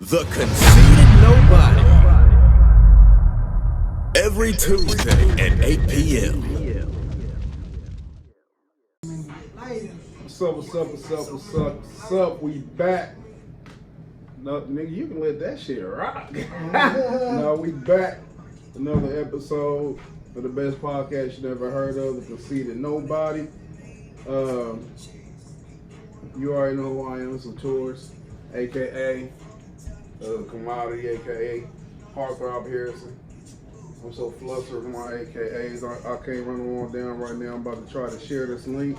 The Conceited Knowbody. Every Tuesday at 8 p.m. What's up? We back. No, nigga, you can let that shit rock. No, we back. Another episode of the best podcast you never heard of, The Conceited Knowbody. You already know who I am, so Tours, a.k.a. Commodity, a.k.a. Heartthrob Harrison. I'm so flustered with my AKAs. I can't run them all down right now. I'm about to try to share this link.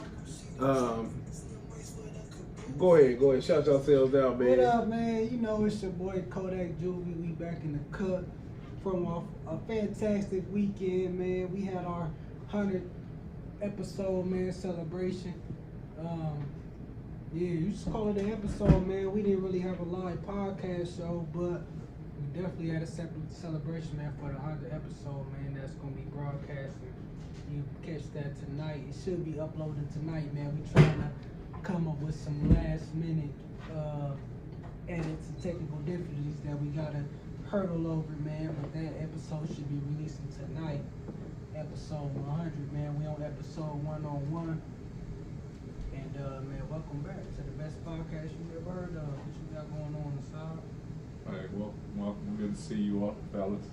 Go ahead. Shout yourselves out, man. What up, man? You know it's your boy Kodak Juvie. We back in the cut from a fantastic weekend, man. We had our 100th episode, man, celebration. Yeah, you just call it an episode, man. We didn't really have a live podcast show, but we definitely had a separate celebration, man, for the 100th episode, man. That's gonna be broadcasting. You catch that tonight. It should be uploading tonight, man. We trying to come up with some last minute edits and technical difficulties that we gotta hurdle over, man. But that episode should be releasing tonight. Episode 100, man. We on episode 101. And man, welcome back to the best podcast you ever heard of. What you got going on the side? All right, welcome. Good to see you all, fellas.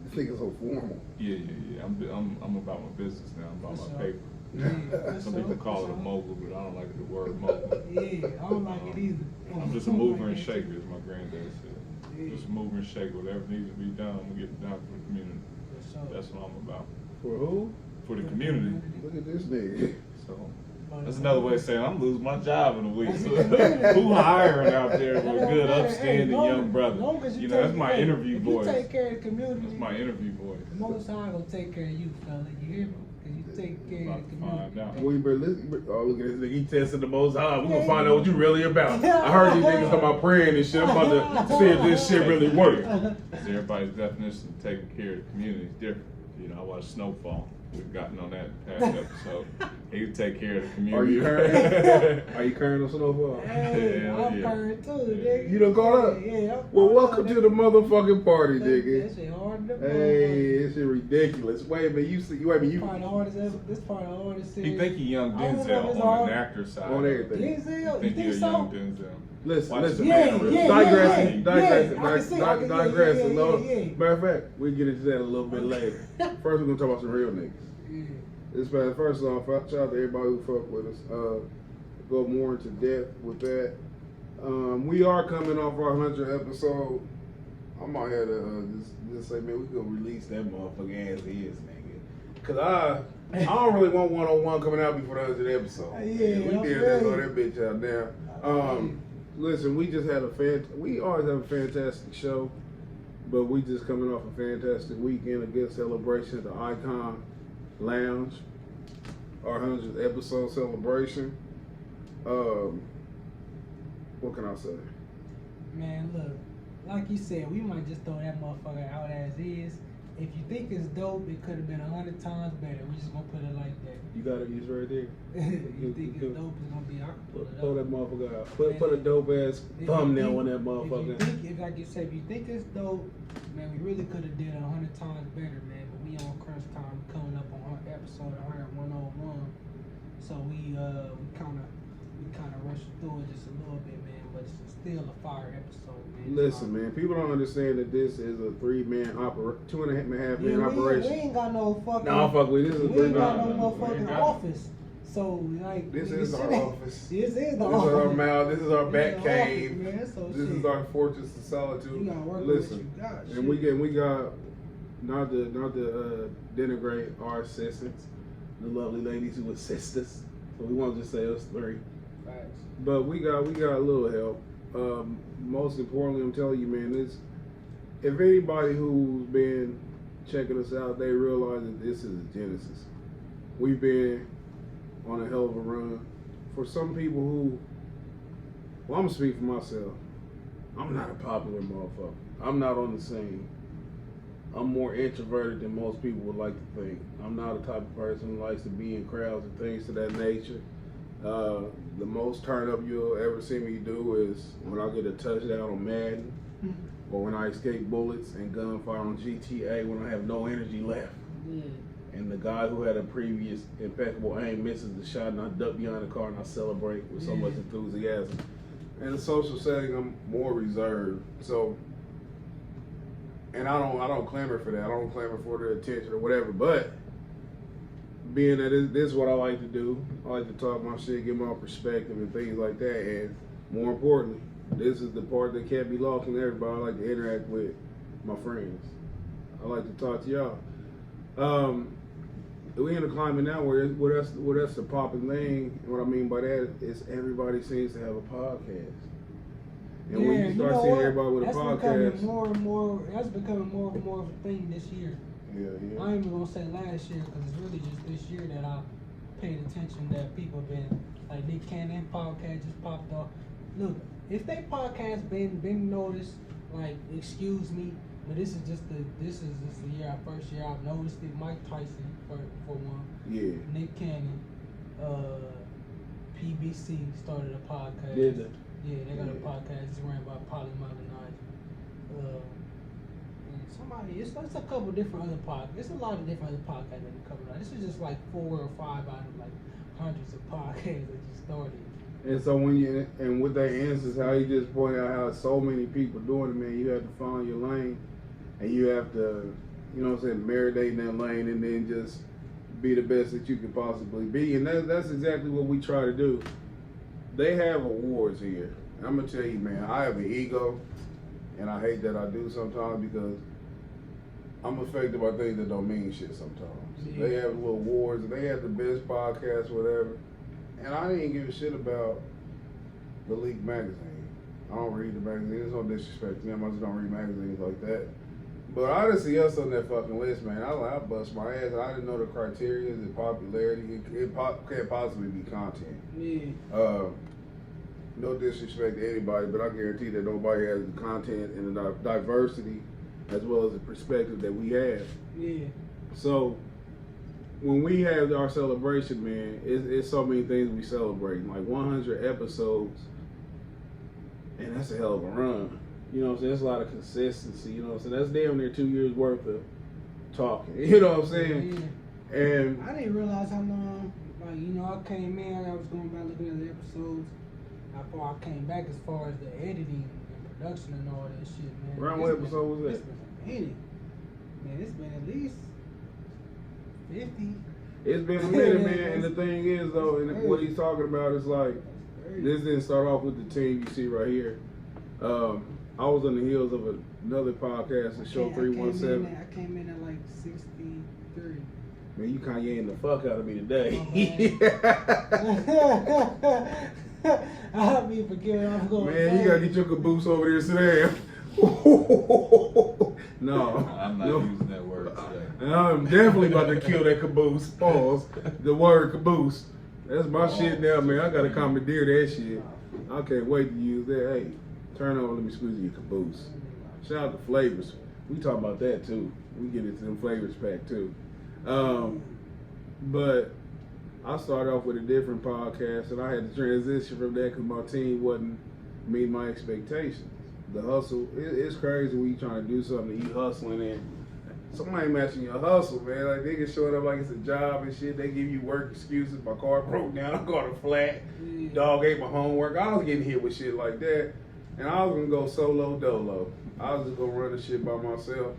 This nigga's so formal. Yeah. I'm about my business now. I'm about my paper. Yeah, Some people call it a mogul, but I don't like the word mogul. Yeah, I don't like it either. I'm just a mover and shaker, as my granddad said. Yeah. Just a mover and shaker. Whatever needs to be done, I'm gonna get it done for the community. That's what I'm about. For who? For the community. Look at this nigga. So that's another way of saying I'm losing my job in a week. So who hiring out there with good, upstanding young brother? You know, that's my interview voice. You take care of the community. That's my interview voice. The Most High gonna take care of you, fella. You hear me? Cause you take care of the community. We better listen. Oh, look at this nigga. He testing the Most High. We gonna find out what you really about. I heard these niggas talking about praying and shit. I'm about to see if this shit really works. Everybody's definition of taking care of the community is different. You know, I watched Snowfall. We've gotten on that past episode. He would take care of the community. Are you current? Are you current on Snowfall? Hey, I'm yeah. current too, nigga. You done caught up? Yeah. Well, welcome to the motherfucking party, That nigga. shit hard to Hey, this shit ridiculous. Wait a minute, you Part the hardest ever. This part the hardest. He think he young I don't know if Denzel it's on hard. an actor side. On everything. Denzel, you Think he think a so? young Denzel. Listen, Watch listen. the man really. Digressing. Yeah. Matter of fact, we'll get into that a little bit later. First, we're gonna talk about some real niggas. Yeah. First off, shout out to everybody who fuck with us. Go more into depth with that. We are coming off our 100th episode. I'm out here to just say, man, we gonna release that motherfucker as is, nigga. Cause I don't really want 101 coming out before the 100th episode. Yeah, we did that, throw that bitch out there. Listen, we just had we always have a fantastic show, but we just coming off a fantastic weekend, a good celebration at the Icon Lounge, our 100th episode celebration. What can I say? Man, look, like you said, we might just throw that motherfucker out as is. If you think it's dope, it could have been 100 times better. We just gonna put it like that. You got it, it's right there. You think it's dope, it's gonna be. I can pull it up. Throw that motherfucker out. Put a dope ass thumbnail on that motherfucker. If like you said, if you think it's dope, man, we really could have did it 100 times better, man. But we on crunch time, coming up on episode 101. So we kind of rushed through it just a little bit, man. But it's still a fire episode, man. Listen, man, people don't understand that this is a 2.5 man operation. We ain't got no fucking. No, fuck with this is a We ain't got 3 no man. motherfucking office. So like, This nigga, is shit our ain't- office. This is the This is office. our mouth. This is our This back is the cave. office, man. So This shit. is our fortress of solitude. You gotta work with Listen, what you got. and shit. we got not to denigrate our assistants, the lovely ladies who assist us. So we won't just say us three, Facts. but we got a little help. Most importantly, I'm telling you, man, if anybody who's been checking us out, they realize that this is a genesis. We've been on a hell of a run. For some people who, well, I'm gonna speak for myself. I'm not a popular motherfucker. I'm not on the scene. I'm more introverted than most people would like to think. I'm not the type of person who likes to be in crowds and things of that nature. The most turn up you'll ever see me do is when I get a touchdown on Madden, or when I escape bullets and gunfire on GTA when I have no energy left. Yeah. And the guy who had a previous impeccable aim misses the shot, and I duck behind the car and I celebrate with so much enthusiasm. In a social setting, I'm more reserved. So, and I don't clamor for that. I don't clamor for the attention or whatever. But being that this is what I like to do, I like to talk my shit, give my perspective and things like that. And more importantly, this is the part that can't be lost on everybody. I like to interact with my friends. I like to talk to y'all. We in a climate now where that's the popping thing. And what I mean by that is everybody seems to have a podcast. And when you start seeing everybody with a podcast, that's becoming more and more of a thing this year. Yeah. I ain't even gonna say last year because it's really just this year that I paid attention that people have been like Nick Cannon podcast just popped off. Look, if they podcast been noticed, like excuse me, but this is just the year, our first year I've noticed it. Mike Tyson for one. Yeah. Nick Cannon, PBC started a podcast. Did they? Yeah, they got a podcast. It's ran by Polly Maldonado. And somebody, it's a couple different other podcasts. There's a lot of different other podcasts that are coming out. This is just like 4 or 5 out of like hundreds of podcasts that just started. And so and with that instance, how you just pointed out how so many people doing it, man, you have to find your lane, and you have to, you know what I'm saying, marinate in that lane, and then just be the best that you can possibly be. And that's exactly what we try to do. They have awards here. I'm gonna tell you, man, I have an ego, and I hate that I do sometimes because I'm affected by things that don't mean shit sometimes. Yeah. They have little awards, and they have the best podcast, whatever. And I didn't give a shit about the Leak magazine. I don't read the magazine. There's no disrespect to them. I just don't read magazines like that. But I didn't see us on that fucking list, man. I bust my ass. I didn't know the criteria, the popularity. It can't possibly be content. Yeah. No disrespect to anybody, but I guarantee that nobody has the content and the diversity as well as the perspective that we have. Yeah. So when we have our celebration, man, it's so many things we celebrate. Like 100 episodes, and that's a hell of a run. You know what I'm saying? There's a lot of consistency. You know what I'm saying? That's damn near 2 years worth of talking. You know what I'm saying? Yeah. And I didn't realize how long. Like, you know, I came in, I was going back looking at the episodes. How far I came back as far as the editing and production and all that shit, man. around what episode was that? It's been a minute. Man, it's been at least 50. It's been a minute, man. And the thing is, though, and what he's talking about is like, this didn't start off with the team you see right here. I was on the heels of another podcast, the show 317. I came in at like 63. Man, you Kanyeing the fuck out of me today. I'll be forgetting I'm going. Man, you gotta get your caboose over there, sit down. No, I'm not using that word today. I'm definitely about to kill that caboose. Pause. The word caboose. That's my shit now, man. I gotta commandeer that shit. I can't wait to use that. Hey, turn on, let me squeeze your caboose. Shout out to Flavors. We talk about that too. We get into them Flavors pack too. But I started off with a different podcast, and I had to transition from that because my team wasn't meeting my expectations. The hustle, it's crazy when you trying to do something, you hustling, and somebody matching your hustle, man. Like, niggas showing up like it's a job and shit. They give you work excuses. My car broke down. I'm going to flat. Dog ate my homework. I was getting hit with shit like that, and I was going to go solo dolo. I was just going to run the shit by myself.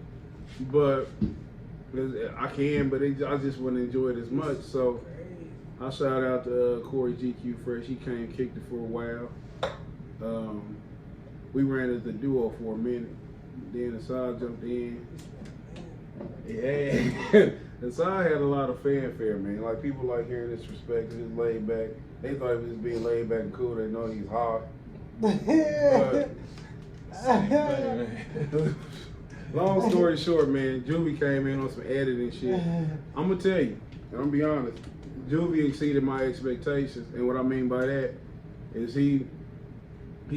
But I can, but I just wouldn't enjoy it as much. So I shout out to Corey GQ Fresh. He came, kicked it for a while. We ran as a duo for a minute. Then Asad jumped in. Yeah. Asad had a lot of fanfare, man. Like, people like hearing this respect, just laid back. They thought he was being laid back and cool. They know he's hot. But, long story short, man, Juvie came in on some editing shit. I'm going to tell you, and I'm going to be honest, Juvie exceeded my expectations. And what I mean by that is he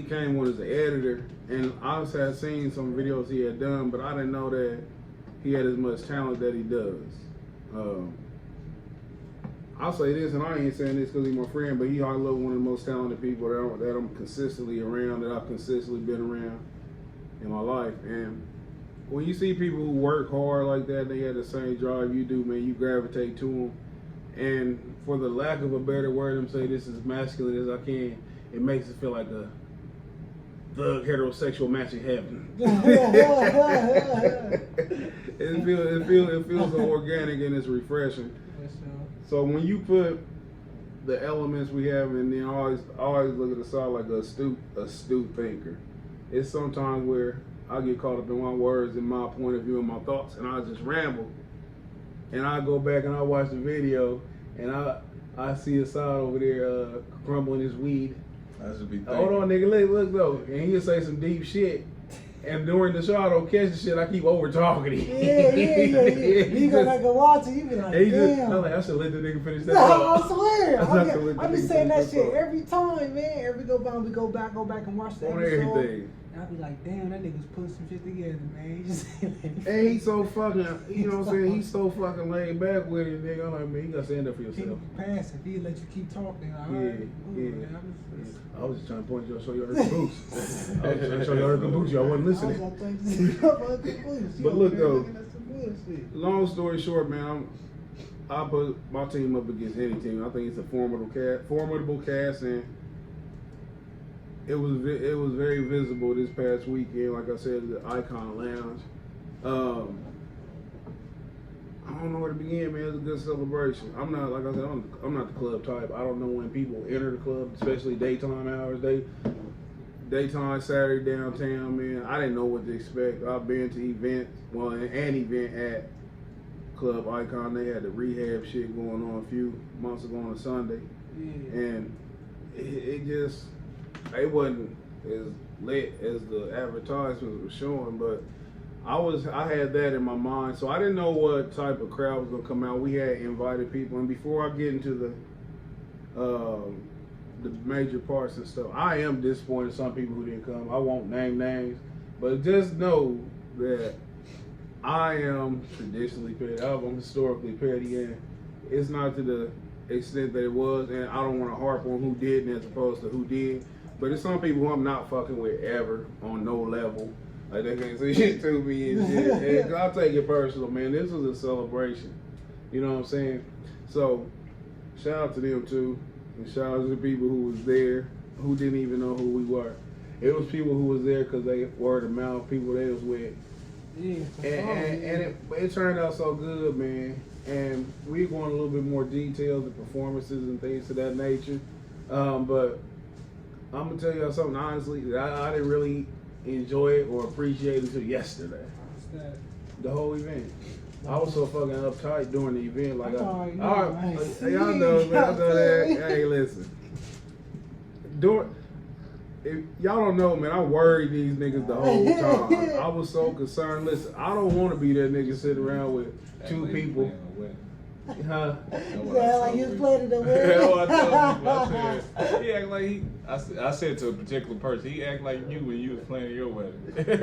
came on as an editor, and I had seen some videos he had done, but I didn't know that he had as much talent that he does. I'll say this, and I ain't saying this because he's my friend, but he's one of the most talented people that I'm consistently around, that I've consistently been around in my life. And when you see people who work hard like that, they have the same drive you do, man, you gravitate to them. And for the lack of a better word, I'm saying this as masculine as I can, it makes it feel like a thug heterosexual match in heaven. it feels so organic and it's refreshing. So when you put the elements we have, and then I always look at the side like a astute thinker. It's sometimes where I get caught up in my words and my point of view and my thoughts, and I just ramble. And I go back and I watch the video, and I see a side over there crumbling his weed. I should be thinking. Hold on, nigga, look though, and he'll say some deep shit. And during the show, I don't catch the shit. I keep over talking him. Yeah. You go back and watch it, you be like, damn. I'm like, I should let the nigga finish that. No, I swear. I be saying that shit every time, man. Every we go back and watch the on episode. everything. And I be like, damn, that nigga's putting some shit together, man. And he's so fucking, you know what I'm saying? He's so fucking laid back with it, nigga. I'm like, man, you gotta stand up for yourself. Pass it. He'll let you keep talking. I was just trying to point you to show you her boots. I was trying to show you her boots. Y'all wasn't listening. But look though, long story short, man, I put my team up against any team. I think it's a formidable cast, and it was very visible this past weekend. Like I said, the Icon Lounge. I don't know where to begin, man. It was a good celebration. I'm not, like I said, I'm not the club type. I don't know when people enter the club, especially daytime hours. Daytime Saturday downtown, man. I didn't know what to expect. I've been to events, an event at Club Icon. They had the rehab shit going on a few months ago on a Sunday, and it wasn't as lit as the advertisements were showing, but I had that in my mind, so I didn't know what type of crowd was gonna come out. We had invited people, and before I get into the major parts and stuff, I am disappointed in some people who didn't come. I won't name names, but just know that I am traditionally petty. I'm historically petty, and it's not to the extent that it was, and I don't want to harp on who didn't as opposed to who did, but it's some people who I'm not fucking with ever on no level. Like, they can't say shit to me and shit. And I'll take it personal, man. This was a celebration. You know what I'm saying? So, shout out to them too. And shout out to the people who was there, who didn't even know who we were. It was people who was there because they word of mouth, people they was with. Yeah, and it turned out so good, man. And we're going a little bit more details, the performances and things of that nature. But I'm going to tell y'all something honestly that I didn't really enjoy it or appreciate it until yesterday. The whole event. I was so fucking uptight during the event. Like, y'all know, man. I know that. Hey, listen. If y'all don't know, man, I worried these niggas the whole time. I was so concerned. Listen, I don't want to be that nigga sitting around with two people. Huh? Yeah, like he was playing the wedding. He act like I said to a particular person, he act like you when you was planning your wedding. Hey,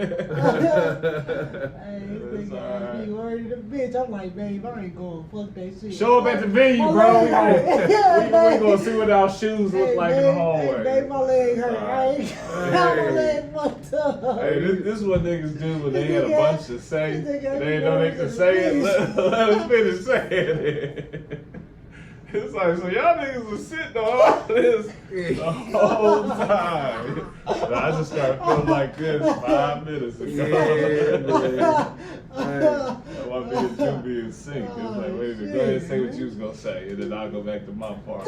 he worried a bitch. I'm like, babe, I ain't going. Fuck that shit. Show up at the venue, bro. We gonna see what our shoes look like in the hallway. Hey, babe, my leg hurt. My leg fucked up. Hey, this is what niggas do when they had a bunch to say. They know they can say it. Let us finish saying it. It's like, so y'all niggas was sitting on all this the whole time. And I just started feeling like this 5 minutes ago. Yeah, I want me and be in sync. It's like, wait a minute, go ahead and say what you was gonna say, and then I'll go back to my part.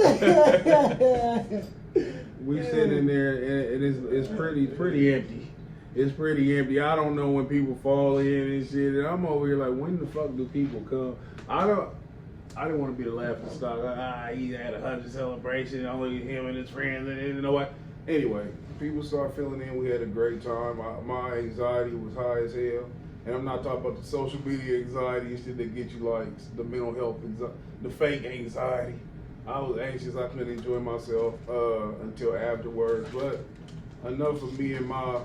We sitting in there, and it's pretty empty. It's pretty empty. I don't know when people fall in and shit. And I'm over here like, when the fuck do people come? I didn't want to be the laughing stock. He had 100 celebration, only him and his friends, and you know what? Anyway, people start filling in. We had a great time. My anxiety was high as hell, and I'm not talking about the social media anxiety and shit that get you like the mental health, the fake anxiety. I was anxious. I couldn't enjoy myself until afterwards. But enough of me and my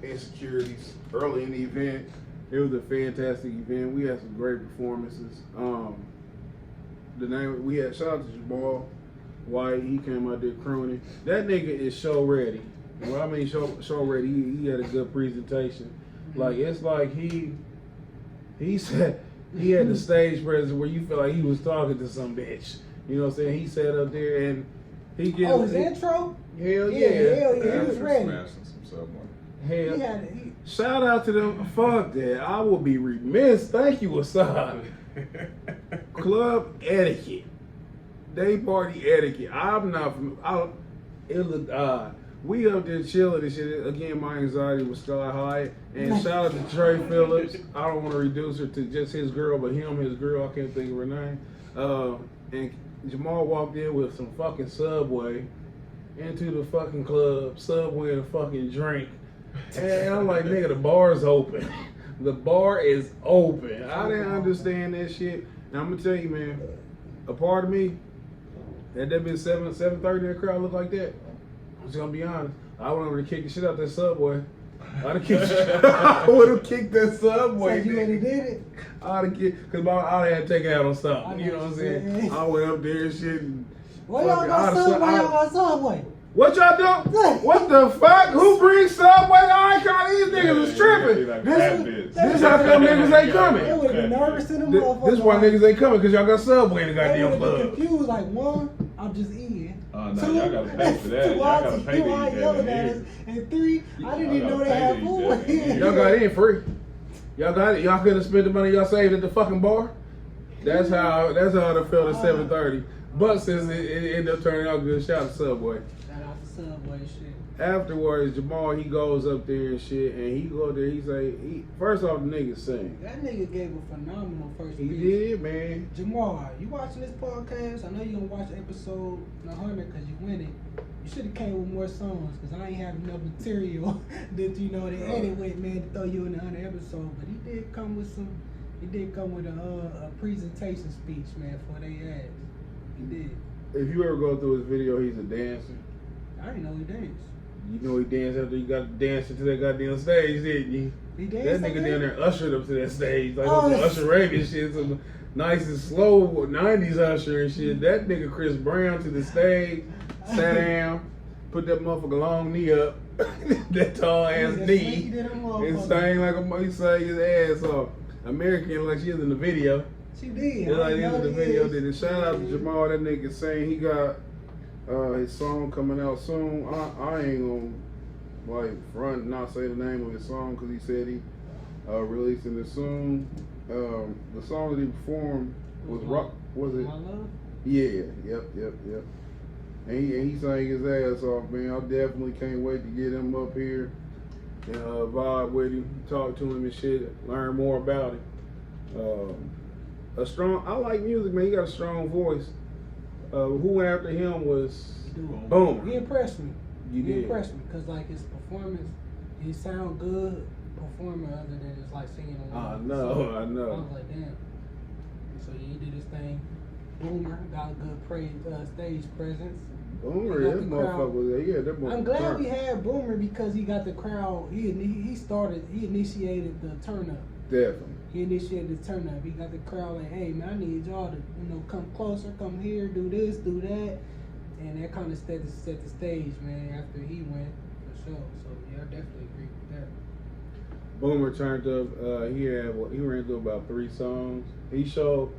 insecurities early in the event. It was a fantastic event. We had some great performances. The name we had, shout out to Jamal White. He came out there crooning. That nigga is show ready. Well, I mean show ready. He had a good presentation. Like it's like he said he had the stage presence where you feel like he was talking to some bitch. You know what I'm saying? He sat up there and he gave his intro? Hell Yeah, yeah. he was ready. Smashing some Subway. Hell. He had it. Shout out to them. Fuck that. I will be remiss. Thank you, Asad. Club etiquette. Day party etiquette. I'm not from. It looked odd. We up there chilling and shit. Again, my anxiety was sky high. And shout out to Trey Phillips. I don't want to reduce her to just his girl, but him, his girl. I can't think of her name. And Jamal walked in with some fucking Subway into the fucking club. Subway and a fucking drink. And I'm like, nigga, the bar is open. The bar is open. I didn't understand that shit. And I'm gonna tell you, man, a part of me, had that been 7:30, that crowd looked like that. I'm just gonna be honest. I would have kicked the shit out that Subway. I would have kicked that Subway. So you already did it? I'd have kicked, because I had to take it out on something. You know what I'm saying? I went up there and shit. And Why y'all got Subway? Y'all got Subway. What y'all doing? What the fuck? Who brings Subway to Icon? These niggas is tripping. This how come niggas ain't coming. They would be nervous in the motherfucker. This why niggas ain't coming, because y'all got Subway in the They goddamn would be club. confused, like, one, I'm just eating. Oh, no, y'all gotta pay for that. Y'all gotta pay to eat yelling that. at us. And three, I didn't even know they gotta had pay to food. eat that. Y'all got it in free. Y'all got it. Y'all couldn't spend the money y'all saved at the fucking bar. That's how it felt at 7:30. But since it ended up turning out good, shout out to Subway. Shout out to Subway shit. Afterwards, Jamal, he goes up there and shit, and he go there, he say, first off, the nigga sing. That nigga gave a phenomenal first He piece. did, man. Jamal, you watching this podcast? I know you gonna watch episode 100 because you win it. You should have came with more songs because I ain't have enough material that you know to edit with, man, to throw you in the 100 episode. But he did come with a presentation speech, man, for they ass. He did. If you ever go through his video, he's a dancer. I didn't know he danced. You know he danced after you got to dance to that goddamn stage, didn't you? He That danced. nigga down there ushered up to that stage. Like Oh, some Usher Reagan shit, some nice and slow 90s Usher and shit. That nigga Chris Brown to the stage, sat down, put that motherfucker long knee up, that tall ass knee, and sang like he sang his ass off. American like she is in the video. She did. Just like he was in the video. Did it. Shout out to Jamal. That nigga saying he got his song coming out soon. I ain't gonna like front not say the name of his song because he said he releasing it soon. The song that he performed was rock. Was it? My Love? Yeah. Yep. And he sang his ass off, man. I definitely can't wait to get him up here and vibe with him, talk to him and shit, learn more about him. I like music, man. He got a strong voice. Who went after him was Boomer. He impressed me. You He did. impressed me because like his performance, he sound good performing other than just like singing along. I know. I was like, damn. So he did his thing. Boomer got a good stage presence. Boomer, He got that the crowd. motherfucker was there. Yeah, that motherfucker. I'm glad we had Boomer because he got the crowd. He initiated the turn up. Definitely. He initiated the turn up. He got the crowd like, hey man, I need y'all to come closer, come here, do this, do that, and that kind of set the stage, man. After he went for sure. So yeah, I definitely agree with that. Boomer turned up. He ran through about 3 songs. He showed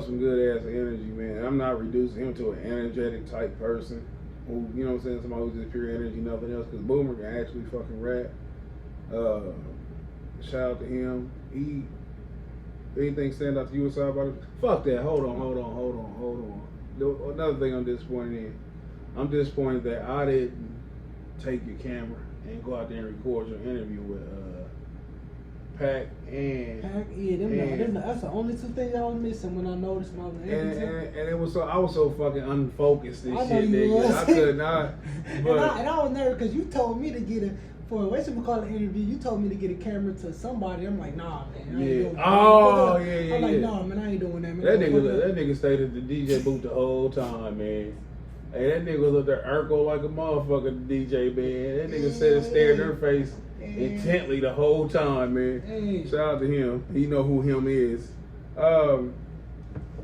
some good ass energy, man. I'm not reducing him to an energetic type person who, you know what I'm saying, somebody who's just pure energy, nothing else. Because Boomer can actually fucking rap. Shout out to him. Anything stand out to you aside about it? Fuck that. Hold on. Another thing I'm disappointed in. I'm disappointed that I didn't take your camera and go out there and record your interview with Pac and That's the only 2 things I was missing when I noticed my and it was I was so fucking unfocused and shit, you nigga. was. I could not. But and I was nervous because you told me to get a interview. You told me to get a camera to somebody. I'm like, nah, man. I ain't doing that. I'm like, nah, man. I ain't doing that, man. That nigga stayed at the DJ booth the whole time, man. Hey, that nigga was up there Urkel like a motherfucker, the DJ, man. That nigga sat and stared in her face intently the whole time, man. Hey. Shout out to him. He know who him is.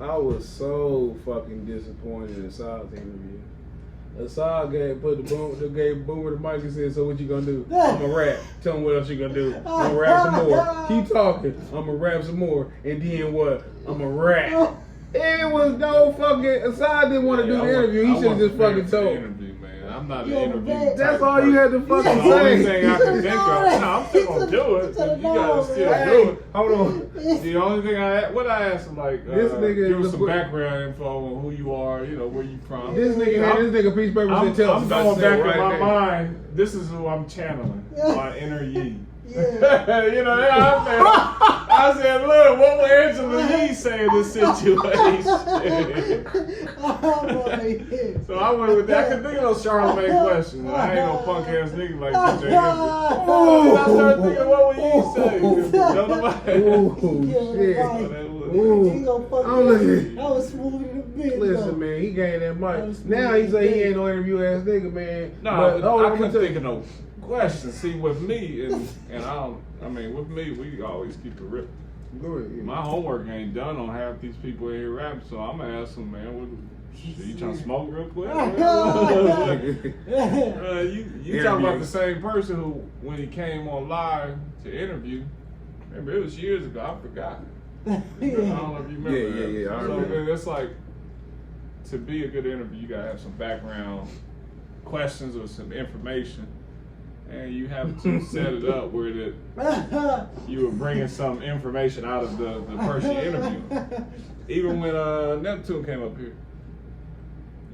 I was so fucking disappointed in Asad's interview. Asad gave Boomer the mic and said, "So what you gonna do?" "I'ma rap." "Tell him what else you gonna do." "I'ma rap some more." "Keep talking." "I'ma rap some more." "And then what?" "I'ma rap." It was no fucking. Asad didn't want to do the interview. He should have just fucking told. I'm not an interview. That's all you had to fucking The only say. thing I can think of. No, I'm still gonna do it. You gotta still do it. Hold on. The only thing I asked him, like, This nigga give is us the some background info on who you are, you know, where you from. This nigga piece of paper said, "Tell us I'm about going back yourself in right my there." mind. This is who I'm channeling. My inner Yi. Yeah. You know, I said, look, what would Angela Yee say in this situation? So I went with that. I couldn't think of no Charlamagne questions. I ain't no punk ass nigga like DJ Henry. Oh, I started thinking, what would Yee say? Don't nobody. Oh, shit. I'm looking. That was smooth in the bit. Listen, man, he gave that mic. Now he say he ain't no interview ass nigga, man. No, but I couldn't think of no questions. See, with me, with me, we always keep it real. Go ahead. Yeah. My homework ain't done on half these people in here rap, so I'm gonna ask them, man, you trying to smoke real quick? You talking about the same person who, when he came on live to interview, remember it was years ago, I forgot. I don't know if you remember that. Yeah, I remember. So it's like, to be a good interview, you gotta have some background questions or some information. And you have to set it up where that you were bringing some information out of the person you interviewing. Even when Neptune came up here.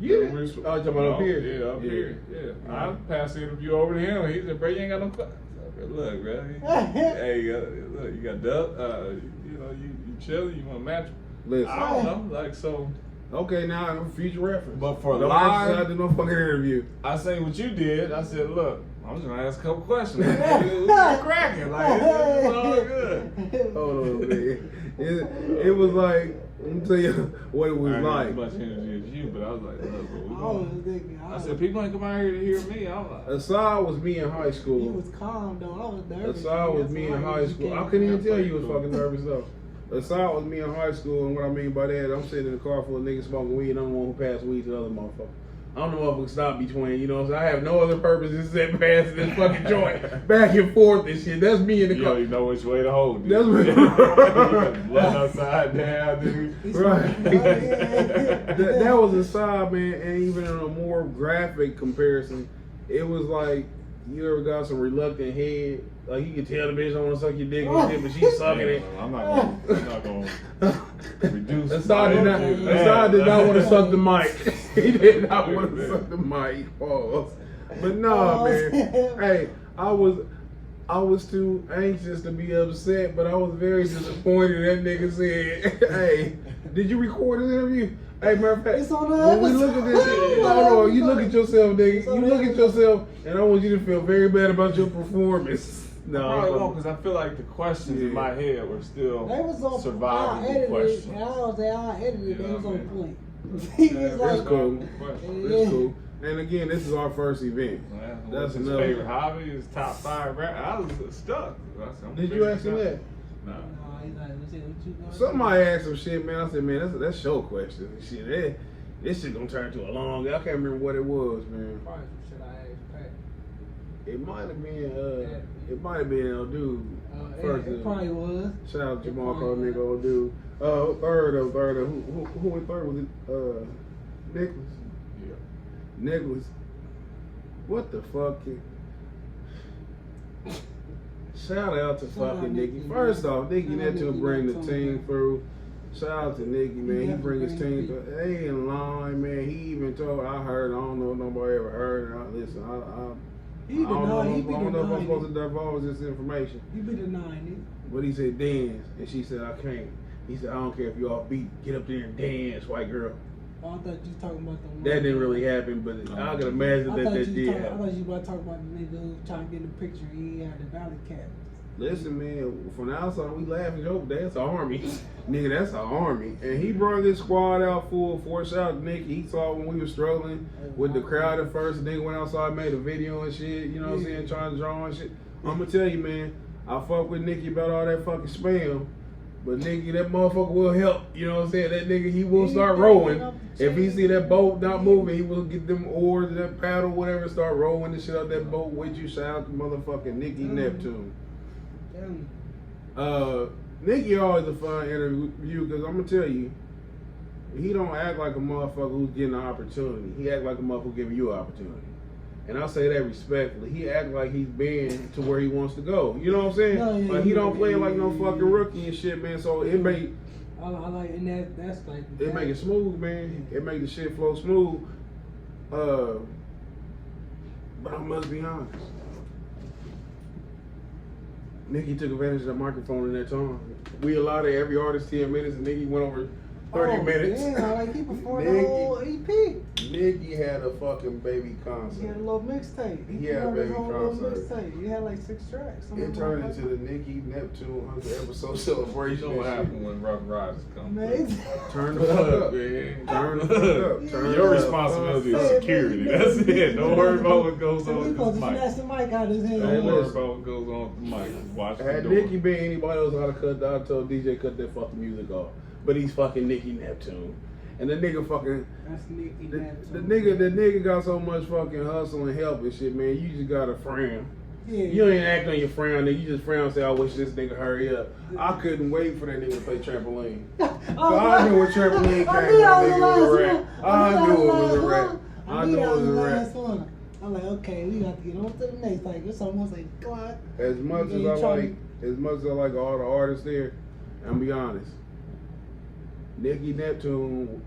Yeah. Oh, you talking about up here? Yeah, up here. Yeah. I passed the interview over to him. He said, "Bro, you ain't got no questions." I said, "Look, bro. Hey, you got Dub. You chilling. You want to match?" Listen. I don't know. Like, so. Okay, now future reference. But for don't live, exercise, do no fucking interview. I say what you did. I said, look, I'm just gonna ask a couple questions. It was cracking, like it's all good. Hold on, man. It was like, let me tell you what it was I like. ain't as much energy as you, but I was like, look, what we I was doing? thinking. I said, people ain't come out here to hear me. I'm like, Asad was me in high school. He was calm though. I was nervous. Asad was me in high school. I couldn't even tell you was fucking nervous though. Asad was me in high school, and what I mean by that, I'm sitting in a car full of niggas smoking weed, and I'm the one who passed weed to the other motherfucker. I'm the motherfucker stop between, you know what I'm saying? I have no other purpose than to sit past this fucking joint, back and forth and shit. That's me in the you car. don't even know which way to hold it. That's me. You got the blood upside down, dude. Right. that was Asad, man, and even in a more graphic comparison, it was like, you ever got some reluctant head? Like, you can tell the bitch don't want to suck your dick and shit, but she's sucking it. I'm not gonna reduce. Asad did not want to suck the mic. He did not want to suck the mic. Pause. But no, man. Hey, I was too anxious to be upset, but I was very disappointed. That nigga said, "Hey, did you record this interview?" Hey, matter of fact, It's on the when we look at this, hold on, you look at yourself, nigga. You look at yourself, and I want you to feel very bad about your performance. No, probably won't, because I feel like the questions in my head were still They was on survivable questions. And I was there, I edited it. They was on point. That's cool. That's cool. And again, this is our first event. That's his another favorite hobby. His top 5 rap. I was stuck. Did you ask him that? No. Somebody asked some shit, man. I said, man, that's your question. Shit, this shit gonna turn to a long. I can't remember what it was, man. Probably some shit I asked Pat. It might have been old dude. First, it probably was. Shout out to Jamal Crow, nigga, old dude. Third. Who went third? Was it Nicholas? Yeah. Nicholas. What the fuck? Shout out to fucking Nicky. First off, Nicky Neptune bring the team through. Shout out to Nicky, man. He bring his team through. They in line, man. He even told, I heard, I don't know if nobody ever heard it. Listen, I don't know if I'm supposed to divulge this information. You be denying it. But he said dance, and she said I can't. He said I don't care if you off beat, get up there and dance, white girl. Oh, I thought you was talking about the one. That didn't really happen, but I can imagine that did I happen. thought you were about to talk about the nigga who trying to get in the picture. He had the valley cat. Listen, man, from the outside we laugh and joke. That's an army, nigga. That's an army, and he brought this squad out full force. Shout out to Nicky. He saw when we were struggling with the crowd at first. The nigga went outside, made a video and shit. You know what I'm saying? Trying to draw and shit. I'm gonna tell you, man. I fuck with Nicky about all that fucking spam. But nigga, that motherfucker will help. You know what I'm saying? That nigga, he will start rowing. If he see that boat not moving, he will get them oars, that paddle, whatever, start rowing the shit out that boat with you. Shout out to motherfucking Nikki Neptune. Nikki always a fun interview because I'm gonna tell you, he don't act like a motherfucker who's getting an opportunity. He act like a motherfucker giving you an opportunity. And I say that respectfully. He act like he's been to where he wants to go. You know what I'm saying? No, yeah, like he don't play like no fucking rookie and shit, man. So it make I like, and that's like it make it smooth, man. It make the shit flow smooth. But I must be honest. Nikki took advantage of the microphone in that time. We allotted every artist 10 minutes, and Nikki went over 30 minutes. Yeah, like he performed the whole EP. Nikki had a fucking baby concert. He had a little mixtape. He had a baby concert. He had like 6 tracks. It turned into the Nikki Neptune 100 episode celebration. You know what happened when Rough Riders come? Man. Turn the fuck up, man. Turn the fuck up. Your responsibility is security. That's it. Don't worry about what goes on with Because the snatch mic. the mic out his hand. Don't worry about what goes on with the mic. Watch the Had door. Nikki been anybody else, I'd have cut. I told DJ cut that fucking music off. But he's fucking Nikki Neptune, and the nigga fucking That's Nikki the Neptune. nigga got so much fucking hustle and help and shit, man. You just gotta frown. Yeah. You ain't act on your frown, nigga. You just frown and say, I wish this nigga hurry up. I couldn't wait for that nigga to play trampoline. I knew what trampoline came from, nigga, was a rap. I knew it was a rap. I knew it was a rap. I'm like, okay, we got to get on to the next. Like, it's almost like, God. As much as I like all the artists there, I'm be honest. Nikki Neptune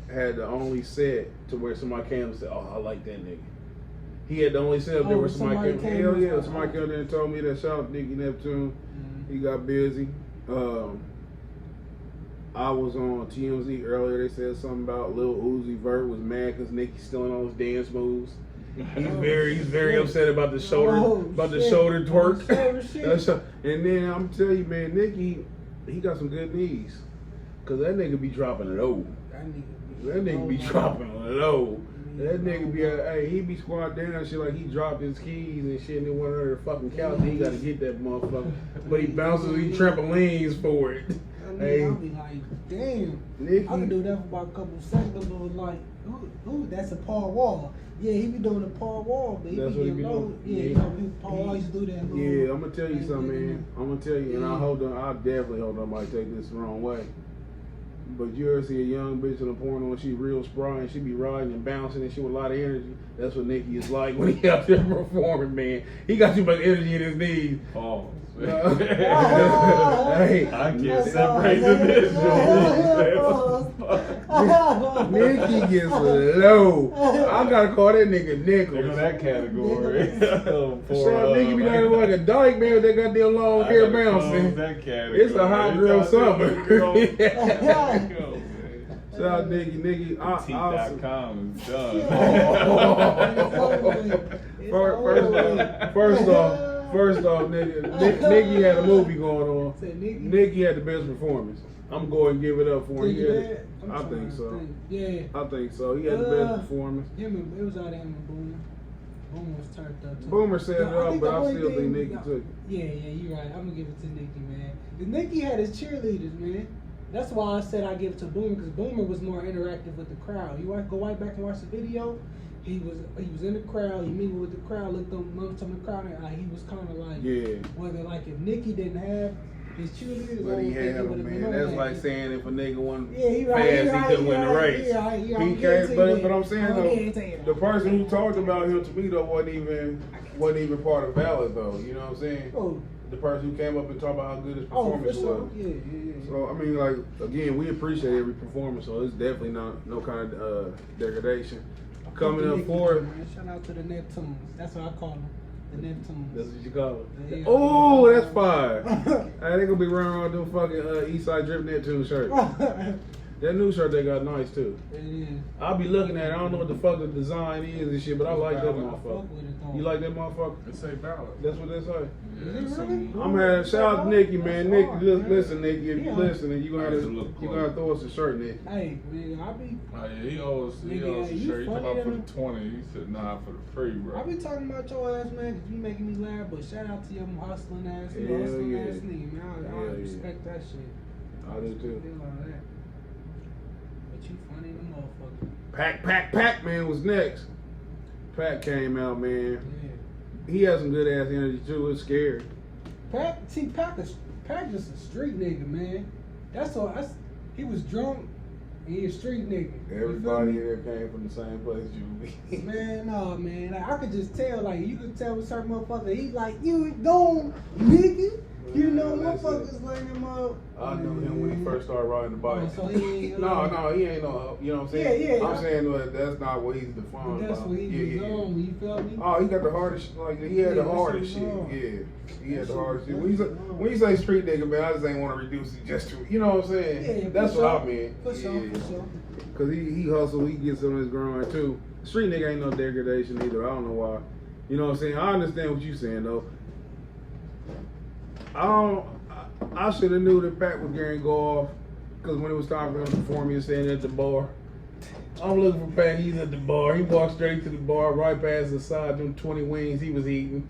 had the only set to where somebody came and said, "Oh, I like that nigga." He had the only set up there where somebody came. Hell yeah, somebody came there and told me that. Shout out to Nikki Neptune. Mm-hmm. He got busy. I was on TMZ earlier. They said something about Lil Uzi Vert was mad because Nicki's stealing all his dance moves. He's very upset about the shoulder shoulder twerk. And then I'm telling you, man, Nicki, he got some good knees. Cause that nigga be dropping low. That nigga be dropping low. That nigga be, he be squatting down and shit like he dropped his keys and shit and then went under the fucking couch. He gotta get that motherfucker. But he bounces, he trampolines for it. I'll be like, damn. Nikki, I can do that for about a couple seconds, but like, ooh, that's a Paul Wall. Yeah, he be doing the Paul Wall, but he That's be what he getting be low. doing. Yeah, Yeah. you know, Paul Wall used to do that. yeah, I'm gonna tell you something, man. I'm gonna tell you, and I definitely hope nobody take this the wrong way. But you ever see a young bitch in a porno and she real spry and she be riding and bouncing and she with a lot of energy? That's what Nikki is like when he out there performing, man. He got too much energy in his knees. Pause. Hey, I can't separate the visuals. Nikki gets low. I gotta call that nigga Nichols. In that category. Shout out Nikki be down like a dyke man with that goddamn long hair bouncing. That category. It's a hot girl summer. Shout out Nikki. Teeth.com is done. First off, nigga, Nikki had a movie going on. Nikki had the best performance. I'm going to give it up for him. I think so. Yeah. I think so. He had the best performance. It was out of him and Boomer. Boomer was turned up. Boomer set it up, but I still think Nikki took it. Yeah, you're right. I'm going to give it to Nikki, man. Nikki had his cheerleaders, man. That's why I said I give it to Boomer, because Boomer was more interactive with the crowd. You go right back and watch the video. He was in the crowd. He mingled with the crowd. Looked up to the crowd, and he was kind of like, whether like if Nikki didn't have his cheerleaders, but he had them, man. That's like saying if a nigga wasn't fast, he couldn't win the race. He can't. But I'm saying though, the person who talked about him to me though wasn't even part of Valid though. You know what I'm saying? Oh. The person who came up and talked about how good his performance was. Yeah. So I mean, like again, we appreciate every performance. So it's definitely no kind of degradation. Coming up forward. Shout out to the Neptunes. That's what I call them. The Neptunes. That's what you call it. Yeah. Oh, that's fire. Hey, they gonna be running around doing fucking Eastside Drip Neptune shirt. That new shirt they got nice too. It is. I'll be looking at it. I don't know what the fuck the design is and shit, but I like that motherfucker. You like that motherfucker? It say Valid. That's what they say. Is it really? I'm gonna shout out to Nikki, man. Nikki, listen, Nikki, if you listening, you gonna throw us a shirt, Nikki. Hey, man, I be. Oh yeah, he owes a shirt. He talking about for the 20. He said nah for the free, bro. I be talking about your ass, man, because you making me laugh. But shout out to your hustling ass, Hell hustling yeah. ass nigga, man. I Hell respect that shit. I do too. Feel all that. But you funny the motherfucker. Pac man was next. Pac came out, man. Yeah. He had some good ass energy too. It was scary. Pac just a street nigga, man. That's all. He was drunk. And he a street nigga. Everybody there came from the same place you be. Man, no, man. Like, I could just tell. Like, you could tell with certain motherfuckers. He's like, you gone, nigga. You know, motherfuckers like him up. I knew him when he first started riding the bike. Oh, so he ain't no, he ain't no. You know what I'm saying? Yeah. I'm saying that that's not what he's defined. That's by. what he was on. You feel me? Oh, he got the hardest. Like he had the that's hardest what shit. he was on. Yeah, he had the That's hardest shit. what When you say street nigga, man, I just ain't want to reduce it just to. You know what I'm saying? Yeah, that's for what sure. I meant. For sure. Cause he hustle, he gets on his grind too. Street nigga ain't no degradation either. I don't know why. You know what I'm saying? I understand what you saying though. I should have knew that Pac was going to go off. Cause when it was time for him to perform, he was standing at the bar. I'm looking for Pac. He's at the bar. He walked straight to the bar, right past the side, them 20 wings he was eating.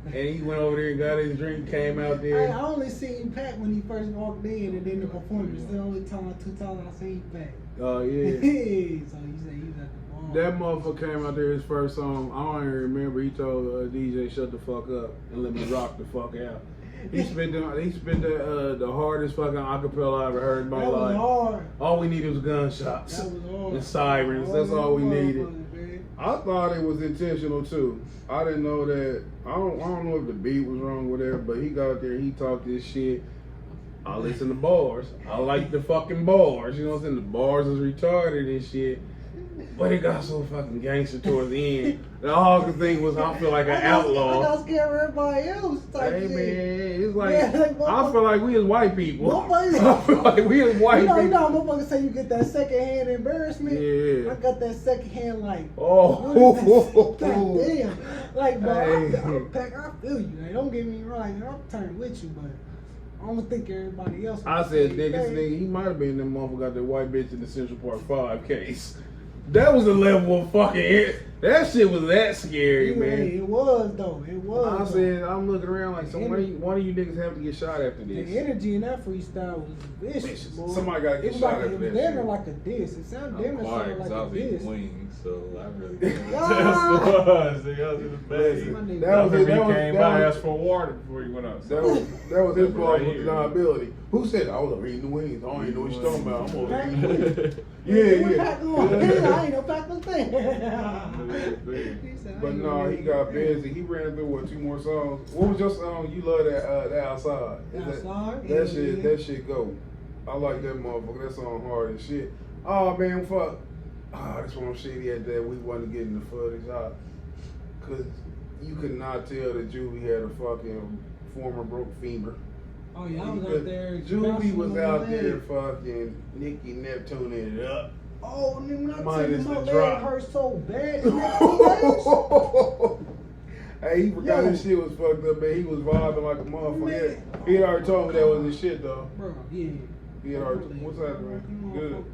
And he went over there and got his drink, came out there. I only seen Pac when he first walked in, and then the performance. The only two times I seen Pac. Oh, yeah. So you say he was at the bar. That motherfucker came out there, his first song. I don't even remember. He told DJ, shut the fuck up and let me rock the fuck out. He spent the hardest fucking acapella I ever heard in my That was life. hard. All we needed was gunshots That was hard. and sirens. That's all we needed. Man. I thought it was intentional too. I didn't know that. I don't know if the beat was wrong or whatever, but he got out there, he talked this shit. I listen to bars. I like the fucking bars. You know what I'm saying? The bars is retarded and shit. But it got so fucking gangster towards the end. The all I could think was I feel like an outlaw. I got scared of everybody else. Type Hey shit. man, it's like, Yeah, like, I feel like we as white people. Motherfuckers- I feel like we as white You know people. how motherfuckers say you get that secondhand embarrassment? Yeah. I got that secondhand like, Oh. God damn. Like, bro, Hey. I feel you. Like, don't get me wrong. Like, I'm turning with you, but I don't think everybody else. I said, nigga, he might have been them motherfucker got that white bitch in the Central Park 5 case. That was the level of fucking. That shit was that scary, man. It was though. It was. I said, I'm looking around like, so one of you niggas have to get shot after this. The energy in that freestyle was vicious, boy. Somebody gotta get It was shot like, after it was that damn shit. like a diss. It sounded damn I'm near quiet sounded because I like a was eating diss. wings, so I really didn't. Ah. That's the was. Nigga, I was in the Listen, bag. that Came by, asked for water before he went outside. that was his Right fault with here. deniability. Who said I was over eating the wings? I don't even know what you're talking about. I'm over eating the wings. What Yeah. Pac going? I ain't no Pac was there. But no, he got busy. He ran through what 2 more songs. What was your song? You love that outside. Is Outside? That Yeah, shit. yeah. That shit go. I like that motherfucker. That song hard as shit. Oh man, fuck. That's why I'm shitty at that. We wasn't getting the footage out. Cause you could not tell that Juvie had a fucking former broke femur. Oh yeah, I was out there. Juvie bouncing was on my out there leg. fucking Nicki Neptuning it up. Oh, and then when I tell you Minus my the leg drop. hurt so bad the next 2 days. Hey, he forgot Yo. his shit was fucked up, man. He was vibing like a motherfucker. Man. He had already told me that was his shit, though. Bro, yeah. He had already. What's that, man? Good.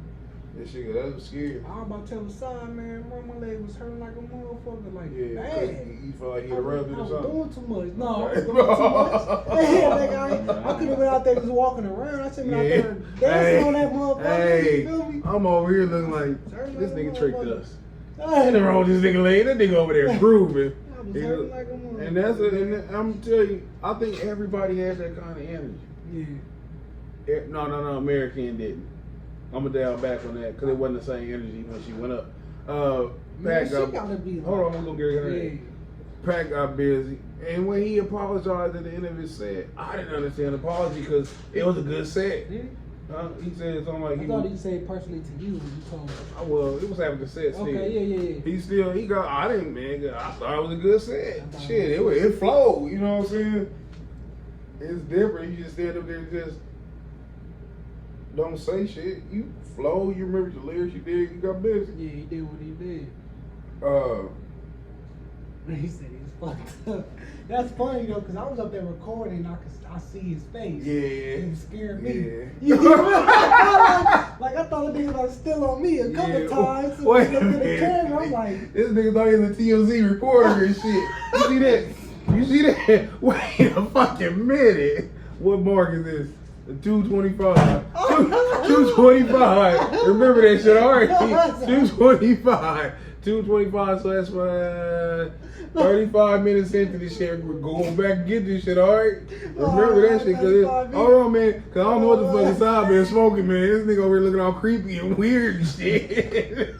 That shit, that was scary. I was about to tell the side, man, bro, my leg was hurting like a motherfucker, like Yeah, bad. you felt like he I had was rubbed it or something. doing too much. No, I was doing too much. Yeah, nigga, I could have been out there just walking around. I should have been out there dancing on that motherfucker. Hey, You feel me? I'm over here looking like Hurting this like a nigga tricked motherfucker. us. Hey, Ain't nothing wrong with this nigga leg. That nigga over there grooving. I was hurting like a motherfucker. And that's it. And I'm telling you, I think everybody has that kind of energy. Yeah. No, American didn't. I'm gonna dial back on that because it wasn't the same energy when she went up. Man, Pac she got. gotta be like, Hold on, we're gonna get her. yeah. Pac got busy, and when he apologized at the end of his set, I didn't understand the apology because it was a good set. Did he? He said something like I thought he said personally to you when you told him. well, it was having a set still. Okay, yeah. He got. I didn't, man. I thought it was a good set. I thought Shit, it flowed. You know what I'm saying? It's different. You just stand up there and just don't say shit. You flow. You remember the lyrics you did. You got busy. Yeah, he did what he did. He said he was fucked up. That's funny though, cause I was up there recording. I see his face. Yeah. It was scaring me. Yeah. You know? like I thought the nigga was still on me a couple times. So Wait I a looked at the minute. camera. I'm like, This nigga thought he was a TMZ reporter and shit. You see that? You see that? Wait a fucking minute. What mark is this? 225. 225. Remember that shit, alright? 225. 225, so that's 35 minutes into this shit. We're going back and get this shit, alright? Remember that shit, cause hold on, man, cause I don't know what the fuck inside I've been smoking, man. This nigga over here looking all creepy and weird and shit.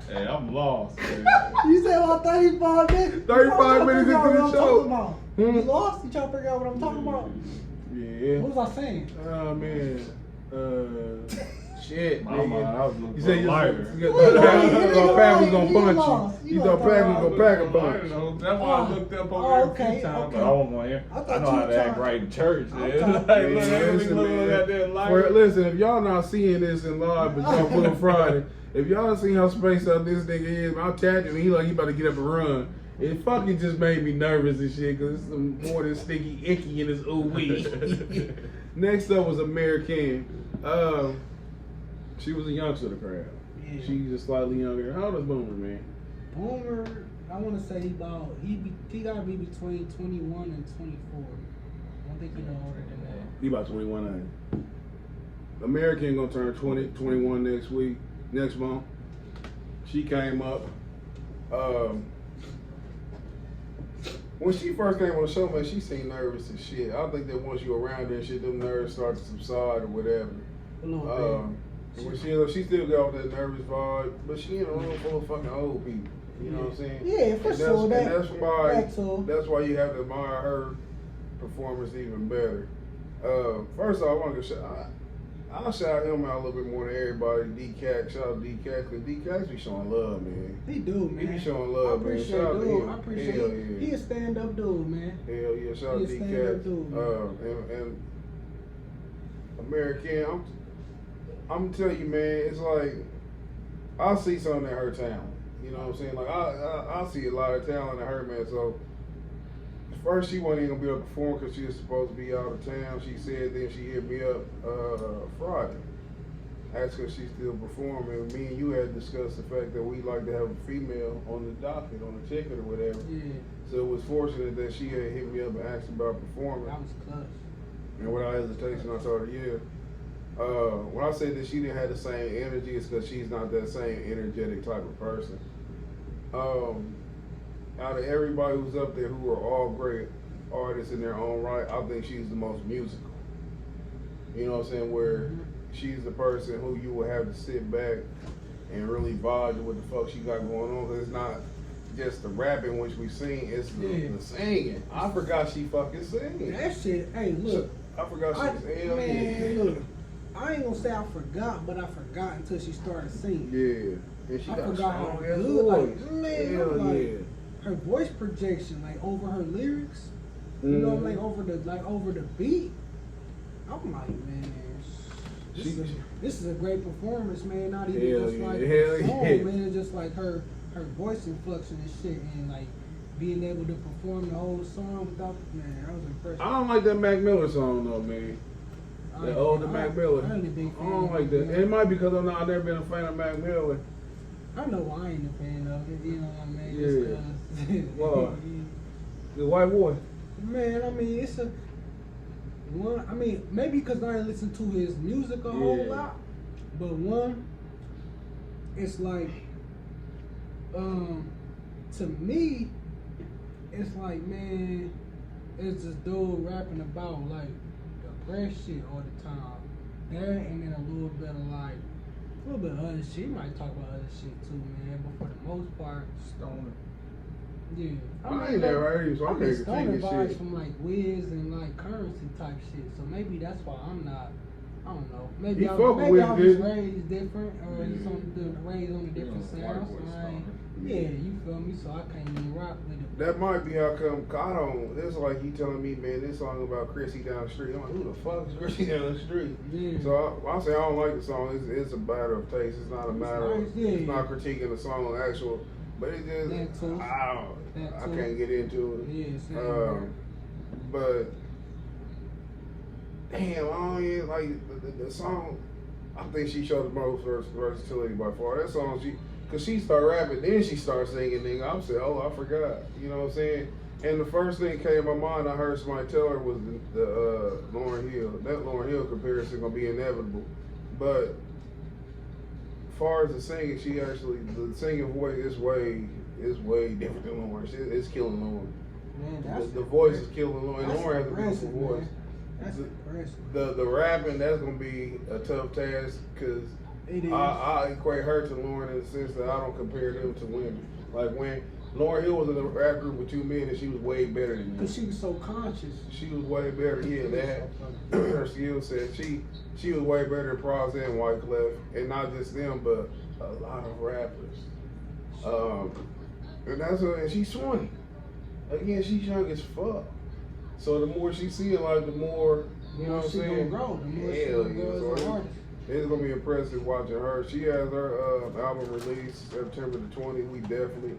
Hey, I'm lost, man. You said about 35 minutes? 35 minutes into the show. You lost? You trying to figure out what I'm talking about? Yeah. What was I saying? Oh, man. Shit, My mind, I was looking you for said a you lighter. thought Pat was gonna punch you. You thought Pat was gonna pack a punch. That's why I looked up over there a few times, but I won't want to hear. I know how to act right in church, man. Like, look, that lighter. Listen, if y'all not seeing this in live, but y'all Little Friday, if y'all seen how spaced out this nigga is, I'm tapping him, he like he about to get up and run. It fucking just made me nervous and shit, cause it's some more than sticky icky in his ooh wee. Next up was American. She was a youngster of the crowd. Yeah. She's just slightly younger. How old is Boomer, man? Boomer, I want to say he gotta be between 21 and 24. I don't think he no older than that. He about 21 now. American gonna turn 21 next month. She came up. When she first came on the show, man, she seemed nervous as shit. I think that once you around her and shit, them nerves start to subside or whatever. A little bit. When she still got that nervous vibe, but she in a room full of fucking old people. You know what I'm saying? Yeah, for sure. That's why you have to admire her performance even better. First off, I want to I'll shout him out a little bit more than everybody. D-Cac, shout out to D-Cac, because D-Cac be showing love, man. He do, man. He be showing love, man. Shout out to him. I appreciate Hell it. yeah. He a stand-up dude, man. Hell yeah, shout out to D-Cac. And American, I'm telling you, man, it's like, I see something in her talent. You know what I'm saying? Like, I see a lot of talent in her, man. So, first, she wasn't even going to be able to perform because she was supposed to be out of town. She said, then she hit me up Friday. Asked her if she's still performing. Me and you had discussed the fact that we like to have a female on the docket, on the ticket or whatever. Yeah. So it was fortunate that she had hit me up and asked about performing. That was clutch. And without hesitation, I told her, yeah. When I said that she didn't have the same energy, it's because she's not that same energetic type of person. Out of everybody who's up there who are all great artists in their own right, I think she's the most musical. You know what I'm saying? Where she's the person who you will have to sit back and really vibe with what the fuck she got going on. Because it's not just the rapping which we sing, it's the singing. I forgot she fucking singing. That shit, hey, look. I forgot she was hell yeah. Look, I ain't gonna say I forgot, but I forgot until she started singing. Yeah. And she I got forgot how strong good, ass like, voice. man, Hell I'm like, yeah. her voice projection, like over her lyrics, you know, like over the beat. I'm like, man, this is a great performance, man. Not even just like a song, man. It's just like her voice inflection and shit, and like being able to perform the whole song without, man, I was impressed. I don't like that Mac Miller song though, man. The older Mac Miller. I don't like that. It might be because I've never been a fan of Mac Miller. I know I ain't a fan of it, you know what I mean? Yeah. Just Well, the white boy. man, I mean, it's a one. I mean, maybe because I ain't listened to his music a whole lot, but one, it's like, to me, it's like, man, it's this dude rapping about like depressed shit all the time. That and then a little bit of like. A little bit of other shit. You might talk about other shit too, man. But for the most part, Stoner. yeah. I ain't never heard him, so I can't critique stoner his vibes shit. from like Wiz and like Currency type shit. So maybe that's why I'm not. I don't know. Maybe He I fuck with was Wiz, raised different, or he's raised on a different sound. So I ain't, yeah, you feel me? So I can't even rock with it. That might be how come. I don't. It's like you telling me, man, this song about Chrissy down the street. I'm like, who the fuck is Chrissy down the street? Yeah. So I say I don't like the song. It's a matter of taste. It's not a matter of. Yeah. It's not critiquing the song on actual. But it just. That too. I can't get into it. Yeah, same. But damn, I don't even like the song. I think she showed the most versatility by far. That song, cause she started rapping, then she started singing. Nigga, I'm saying, oh, I forgot. You know what I'm saying? And the first thing that came to my mind, I heard somebody tell her was the Lauryn Hill. That Lauryn Hill comparison gonna be inevitable, but as far as the singing, the singing voice is way different than Lauryn. It's killing Lauryn. Man, The voice is killing Lauryn. And Lauryn has a beautiful man. voice. That's impressive. The rapping, that's gonna be a tough task because I equate her to Lauryn in the sense that I don't compare them to women. Like when Lauryn Hill was in a rap group with 2 men and she was way better than me. Because she was so conscious. She was way better. Yeah, that her skill set. She was way better than Pros and Wyclef, and not just them, but a lot of rappers. And and she's 20. Again, she's young as fuck. So the more she see it, like the more you know what I'm she saying. Gonna grow. The more she Hell gonna yeah! grow as an artist. It's gonna be impressive watching her. She has her album released September the 20th. We definitely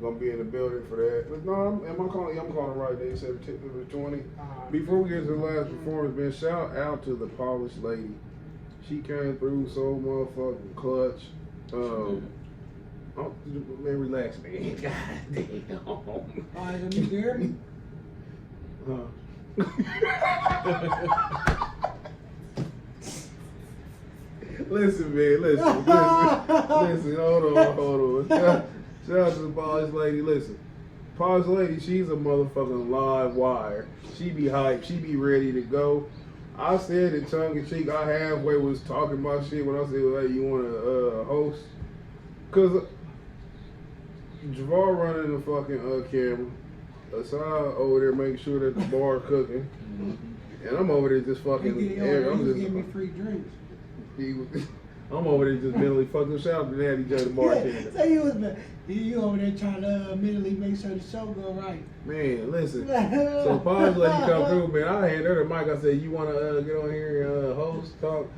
gonna be in the building for that. But no, I'm calling it right there, September the 20th. Before we get to the last performance, man, shout out to the Polished Lady. She came through so motherfucking clutch. Man, relax, man. God damn. Alright, let me hear me. Listen, man, listen. Hold on. Shout out to the Polished Lady. Listen, Polished Lady, she's a motherfucking live wire. She be hyped. She be ready to go. I said it tongue in cheek. I halfway was talking about shit when I said, "Hey, you want to host?" Cause Javar running the fucking camera. Aside over there making sure that the bar cooking, and I'm over there just fucking. He give me free drinks. I'm over there just mentally fucking shout to Daddy J the bartender. So you over there trying to mentally make sure the show go right. Man, listen. So Polished Lady come through, man. I handed her the mic. I said, "You want to get on here and host, talk?"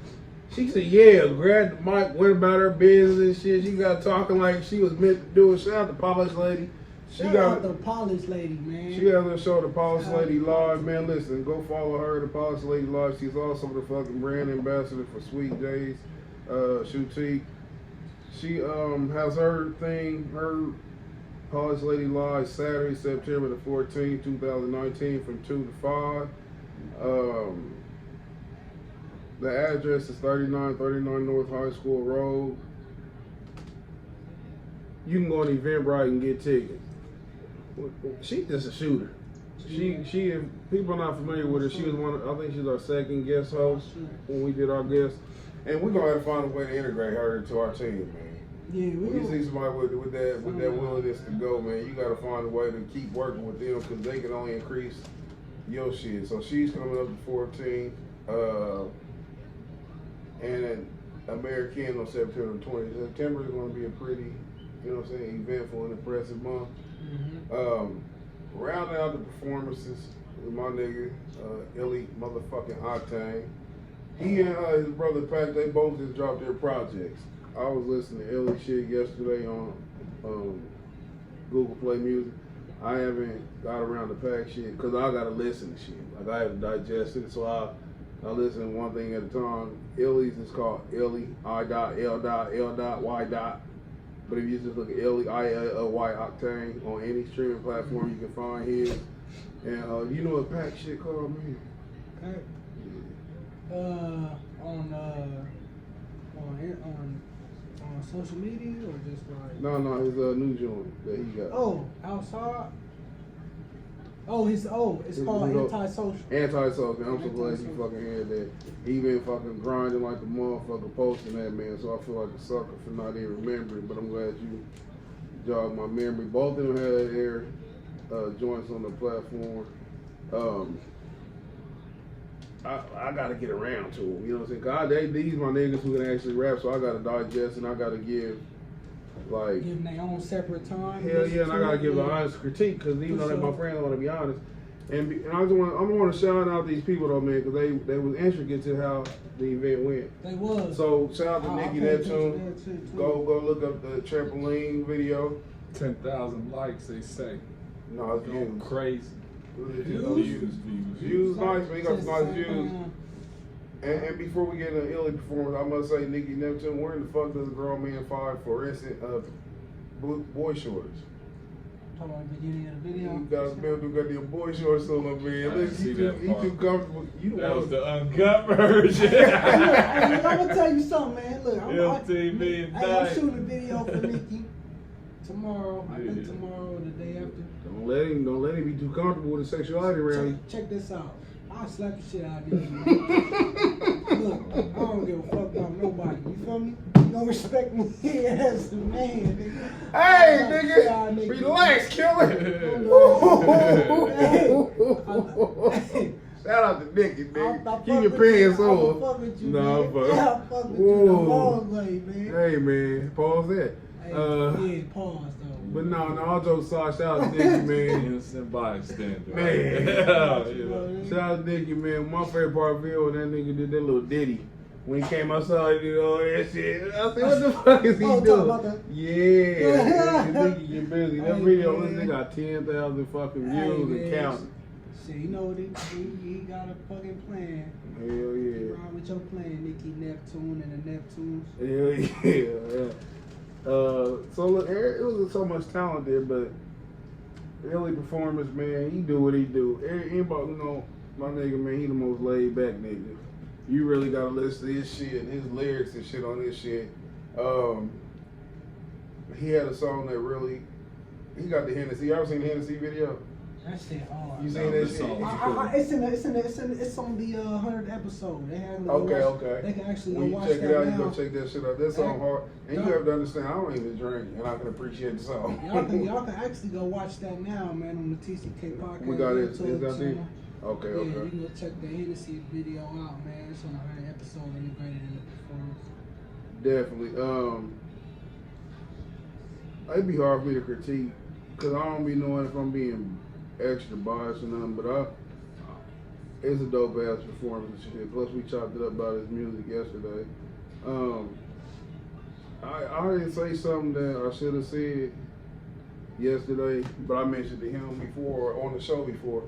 She said, "Yeah." Grabbed the mic, went about her business and shit. She got talking like she was meant to do it. Shout out to Polished Lady. Shout out to the Polished Lady, man. She has a show, the Polished Lady Live, man. Listen, go follow her, the Polished Lady Live. She's also the fucking brand ambassador for Sweet Days, Shoutique. She has her thing, her Polished Lady Live, Saturday, September the 14th, 2019, from 2 to 5. The address is 3939 North High School Road. You can go on Eventbrite and get tickets. She's just a shooter. She if people are not familiar with her, she was I think she's our second guest host when we did our guest. And we're gonna have to find a way to integrate her into our team, man. Yeah, when you see somebody with that willingness to go, man, you gotta find a way to keep working with them because they can only increase your shit. So she's coming up to 14, and American on September 20th. September is gonna be a pretty, you know what I'm saying, eventful and impressive month. Rounding out the performances with my nigga, Illy motherfucking Octane. He and his brother Pac, they both just dropped their projects. I was listening to Illy shit yesterday on Google Play Music. I haven't got around to Pac shit because I gotta listen to shit. Like I have to digest it, so I listen one thing at a time. Illy's is called Illy, I.L.L.Y. But if you just look at Illy, I-L-L-Y Octane on any streaming platform, you can find his. And you know what Pac shit called, man? Pac? On social media or just like? No, his new joint that he got. Oh, outside. It's called Antisocial. Antisocial, man. I'm so glad you fucking heard that. He been fucking grinding like a motherfucker posting that, man. So I feel like a sucker for not even remembering. But I'm glad you jogged my memory. Both of them had their joints on the platform. I gotta get around to them. You know what I'm saying? God, these my niggas who can actually rap. So I gotta digest and I gotta give. Like, give them their own separate time. Hell yeah, and I gotta give the honest critique because even though they're my friends, I want to be honest. And I want to shout out these people though, man, because they was intricate to how the event went. They was. So shout out to Nikki Neptune. Go look up the trampoline video. 10,000 likes, they say. No, it's views. Crazy. Views nice, man. You got some nice views. And before we get into Illy performance, I must say, Nikki Neptune, where in the fuck does a grown man find fluorescent boy shorts? Talking about the beginning of the video. You got the boy shorts on, man. I didn't see that He part. too comfortable. You That was the the uncut version. Hey, I'm gonna tell you something, man. Look, MTV I'm night. shooting a video for Nikki tomorrow. I think Yeah. tomorrow or the day after. Don't let him be too comfortable with his sexuality around you. Check this out. I'll slap the shit out of you. Look, I don't give a fuck about nobody. You feel me? You don't respect me as a man, nigga. Hey, I'll slap the shit out of nigga, niggas. relax, killer. Hey. Shout out to Nicky, I'll nigga. fuck Keep your with pants you. I'll on. fuck with you, Nah, man. fuck. Yeah, I'll fuck with you the Whoa. long way, man. Hey, man, pause that. Hey, yeah, pause though. But no, all jokes aside, shout out to Nicky, man. Innocent bystander. Man. Shout out to Nicky, man. My favorite part of the video when that nigga did that little ditty. When he came outside, you know, that shit. I said, what the fuck is he Oh, talk doing? about that? Yeah. Nicky get busy. That Hey, video, man. this nigga got 10,000 fucking Hey, views and man. counting. Shit, you know what he got a fucking plan. Hell You yeah. ride with your plan, Nikki Neptune and the Neptunes. Hell yeah. So look, it was so much talent there, but early performance, man, he do what he do. Anybody, you know, my nigga, man, he the most laid back nigga. You really gotta listen to his shit, his lyrics and shit on this shit. He had a song that really, he got the Hennessy. You ever seen the Hennessy video? That shit hard. You No, seen that this shit? song was It's on the 100th episode. They have Okay. They can actually When you go watch check that it out, now. you go check that shit out. That song hard. And you Y'all- have to understand, I don't even drink, and I can appreciate the song. Y'all can actually go watch that now, man, on the TCK podcast. We got it. YouTube Is that there? channel. Okay, Yeah, you okay. can go check the Hennessy video out, man. It's on the 100th episode integrated in the performance. Definitely. It'd be hard for me to critique because I don't be knowing if I'm being extra biased or nothing, but it's a dope ass performance and shit. Plus we chopped it up about his music yesterday. I didn't say something that I should have said yesterday, but I mentioned to him before on the show before.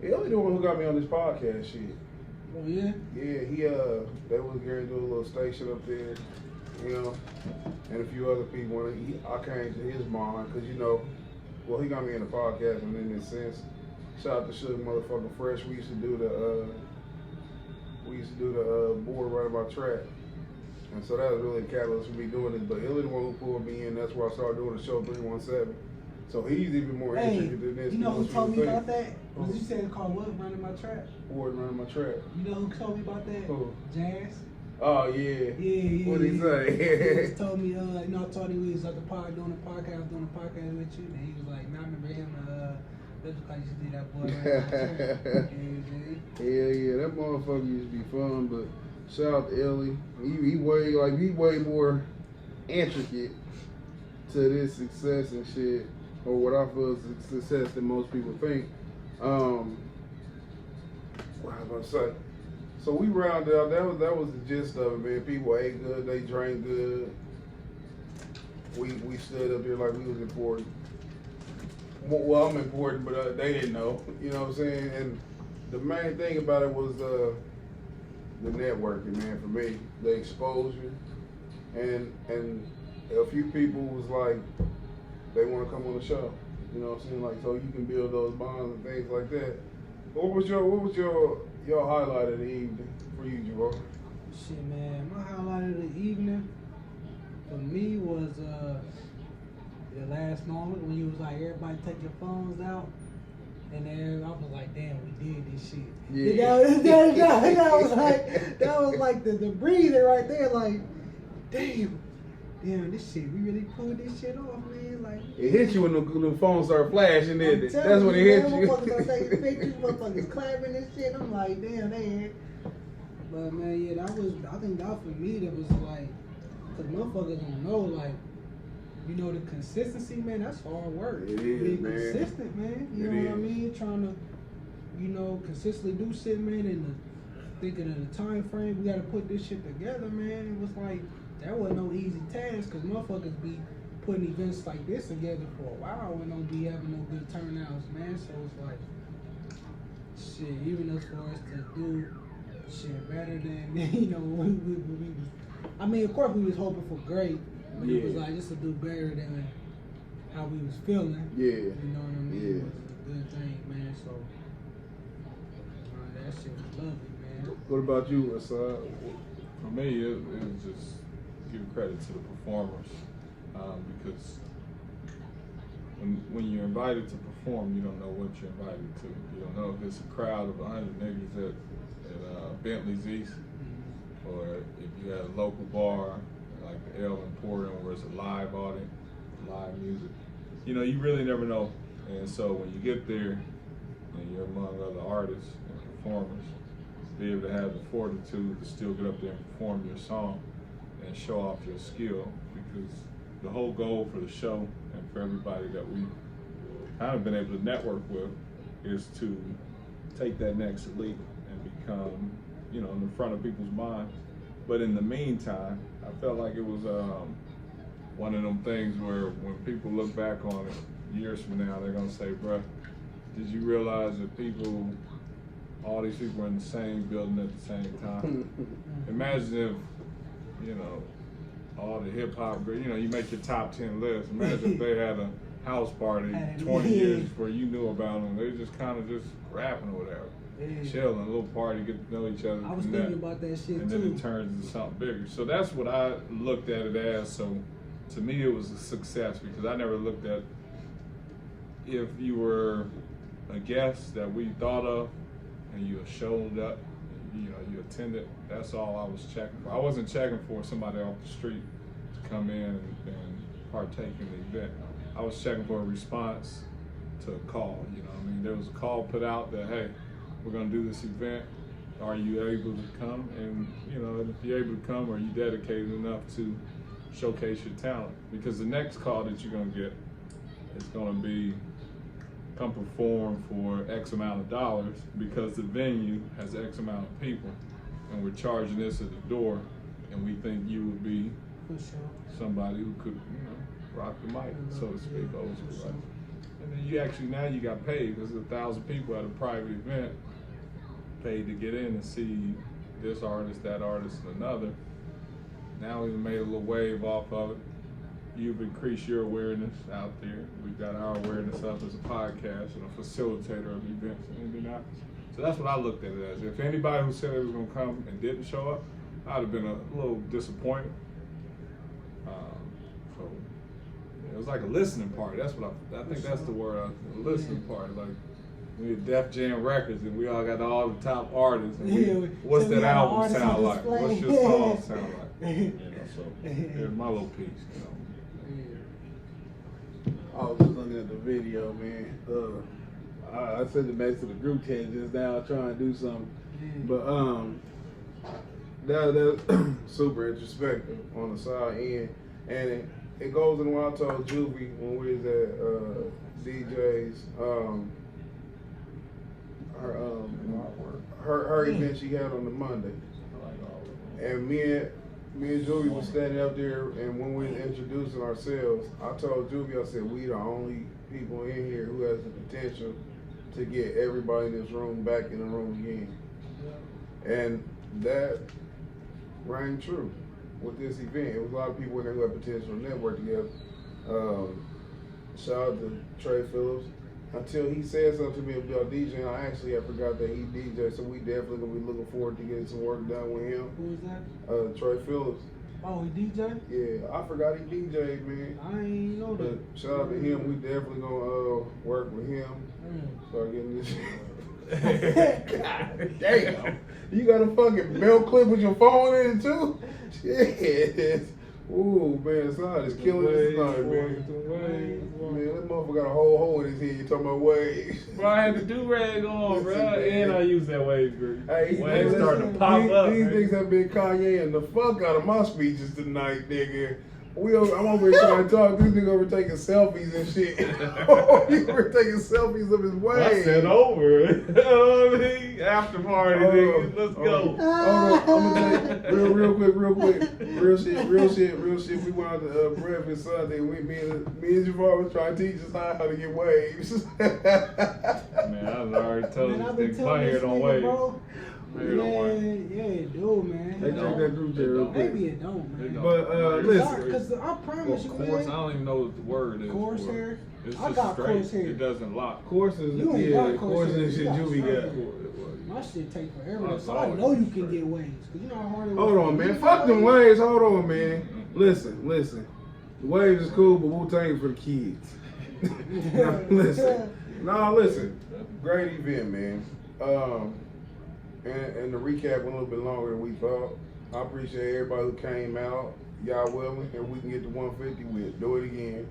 He only the one who got me on this podcast shit. Oh yeah? Yeah, they was going to do a little station up there, you know, and a few other people. And I came to his mind because, you know, well, he got me in the podcast, and in this sense, shout out to Sugar Motherfucking Fresh. We used to do the board right about track, and so that was really the catalyst for me doing it. But he's the one who pulled me in. That's why I started doing the show 317. So he's even more Hey, intricate than this. you know who than told what me you about think. that? Was you said it called what? Running my trap. Board running my track. You know who told me about that? Who? Jazz. Oh yeah. Yeah. What'd he say? He just told me, I told him we was at the pod doing the podcast with you, and he was like, "Man, I remember him. That's because you did that boy." Hell yeah, that motherfucker used to be fun, but shout out to Ellie. He way more intricate to this success and shit, or what I feel is success than most people think. What I was about to say. So we rounded out. That was the gist of it, man. People ate good, they drank good. We stood up there like we was important. Well, I'm important, but they didn't know. You know what I'm saying? And the main thing about it was the networking, man. For me, the exposure, and a few people was like, they want to come on the show. You know what I'm saying? Like, so you can build those bonds and things like that. What was your highlight of the evening for you, Javon? Shit, man, my highlight of the evening for me was the last moment when you was like, everybody take your phones out. And then I was like, damn, we did this shit. Yeah. That was like the breather right there, like, damn, this shit, we really pulled this shit off, man. Like, It hit you when the phone started flashing, didn't it? I'm telling That's when it hit man, you. Motherfuckers are taking pictures, motherfuckers clapping and shit. I'm like, damn, they here. But man, yeah, I think that for me, that was like, cause motherfuckers don't know, like, you know, the consistency, man, that's hard work. It is, Being man. consistent, man. You It know what I is. mean? Trying to, you know, consistently do shit, man, and thinking of the time frame, we gotta put this shit together, man. It was like, that wasn't no easy task, cause motherfuckers be putting events like this together for a while and don't be having no good turnouts, man. So it's like, shit, even as far as to do shit better than, you know, we was, I mean, of course we was hoping for great, but it was Yeah. like just to do better than how we was feeling. Yeah. You know what I mean? Yeah. It was a good thing, man. So that shit was lovely, man. What about you, Asad? For me, it was just give credit to the performers because when you're invited to perform, you don't know what you're invited to. You don't know if it's a crowd of 100 niggas at Bentley's East, or if you had a local bar like the El Emporium where it's a live audience, live music. You know, you really never know. And so when you get there and you're among other artists and performers, be able to have the fortitude to still get up there and perform your song and show off your skill, because the whole goal for the show and for everybody that we've kind of been able to network with is to take that next leap and become, you know, in the front of people's minds. But in the meantime, I felt like it was one of them things where when people look back on it years from now, they're gonna say, bruh, did you realize that all these people were in the same building at the same time? Imagine if, you know, all the hip hop, you know, you make your top 10 list. Imagine if they had a house party 20 years before you knew about them. They just kind of just rapping or whatever. Chilling, a little party, get to know each other. I was thinking about that shit and too. then it turns into something bigger. So that's what I looked at it as. So to me, it was a success because I never looked at if you were a guest that we thought of and you showed up, you know, you attended. That's all I was checking for. I wasn't checking for somebody off the street to come in and partake in the event. I was checking for a response to a call. You know, I mean, there was a call put out that, hey, we're gonna do this event. Are you able to come? And you know, if you're able to come, are you dedicated enough to showcase your talent? Because the next call that you're gonna get is gonna be come perform for X amount of dollars because the venue has X amount of people, and we're charging this at the door, and we think you would be somebody who could, you know, rock the mic, so to speak, old school. Right? And then you actually now you got paid because 1,000 people at a private event paid to get in and see this artist, that artist, and another. Now we've made a little wave off of it. You've increased your awareness out there. We've got our awareness up as a podcast and a facilitator of events in Indianapolis. So that's what I looked at it as. If anybody who said they was gonna come and didn't show up, I'd have been a little disappointed. So it was like a listening party. That's what I think that's the word. A listening party. Like we had Def Jam Records and we all got all the top artists. And what's that album sound like? What's your song sound like? You know, so here's my little piece. You know. I was just looking at the video, man. I sent it back to the group chat just now, trying to do something. But that's super introspective on the side end, and it goes in what I told Juvie when we was at DJ's. Her event she had on the Monday, and me and Juvie was standing up there, and when we were introducing ourselves, I told Juvie, I said, we the only people in here who has the potential to get everybody in this room back in the room again. And that rang true with this event. It was a lot of people in there who had potential to network together. Shout out to Trey Phillips. Until he said something to me about DJing, I actually had forgot that he DJ, so we definitely gonna be looking forward to getting some work done with him. Who is that? Trey Phillips. Oh, he DJ? Yeah, I forgot he DJ'd, man. I ain't know that. But shout out to him. We definitely gonna work with him. Start getting this. God damn! You got a fucking belt clip with your phone in it too? Shit. Ooh, man, son is killing this night, man. Man, that motherfucker got a whole hole in his head. You talking about waves? Bro, I had the do-rag on, bro, and I used that wave group. Hey, waves starting to pop up. These niggas have been Kanye and the fuck out of my speeches tonight, nigga. I'm over here trying to talk. This nigga over taking selfies and shit. He over taking selfies of his waves. I said over. You know what I mean? After party, nigga. Let's go. Hold on. I'm gonna tell you real quick. Real shit. We went out to breakfast Sunday. Me and Javar was trying to teach us how to get waves. Man, I was already told this nigga come here on waves. Maybe it don't work. Yeah, it do, man. Hey, check that group chat real quick. Maybe it don't, man. But listen, Because I promise you, course, I man. don't even know what the word is. Corsair? It's I just got straight. Corsair. It doesn't lock. courses, You ain't got courses and shit Corsair. you be You got. got My shit take forever, Oh, so I oh, know you straight. can get waves. Cause you know how hard it was. Hold on, man. Fuck them waves. Hold on, man. Listen. The waves is cool, but Wu-Tang for the kids. Listen. Great event, man. And to recap a little bit longer than we thought, I appreciate everybody who came out. Y'all willing, and we can get to 150 with. Do it again.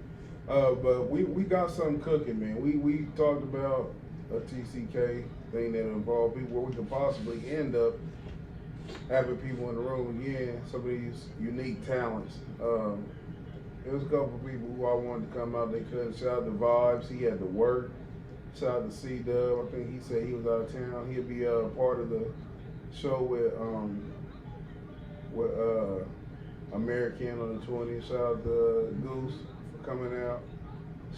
But we got something cooking, man. We talked about a TCK thing that involved people where we could possibly end up having people in the room again, some of these unique talents. There was a couple of people who I wanted to come out, they couldn't. Shout out to Vibes, he had to work. Shout out to C-Dub, I think he said he was out of town. He'll be part of the show with American on the 20th. Shout out to Goose for coming out.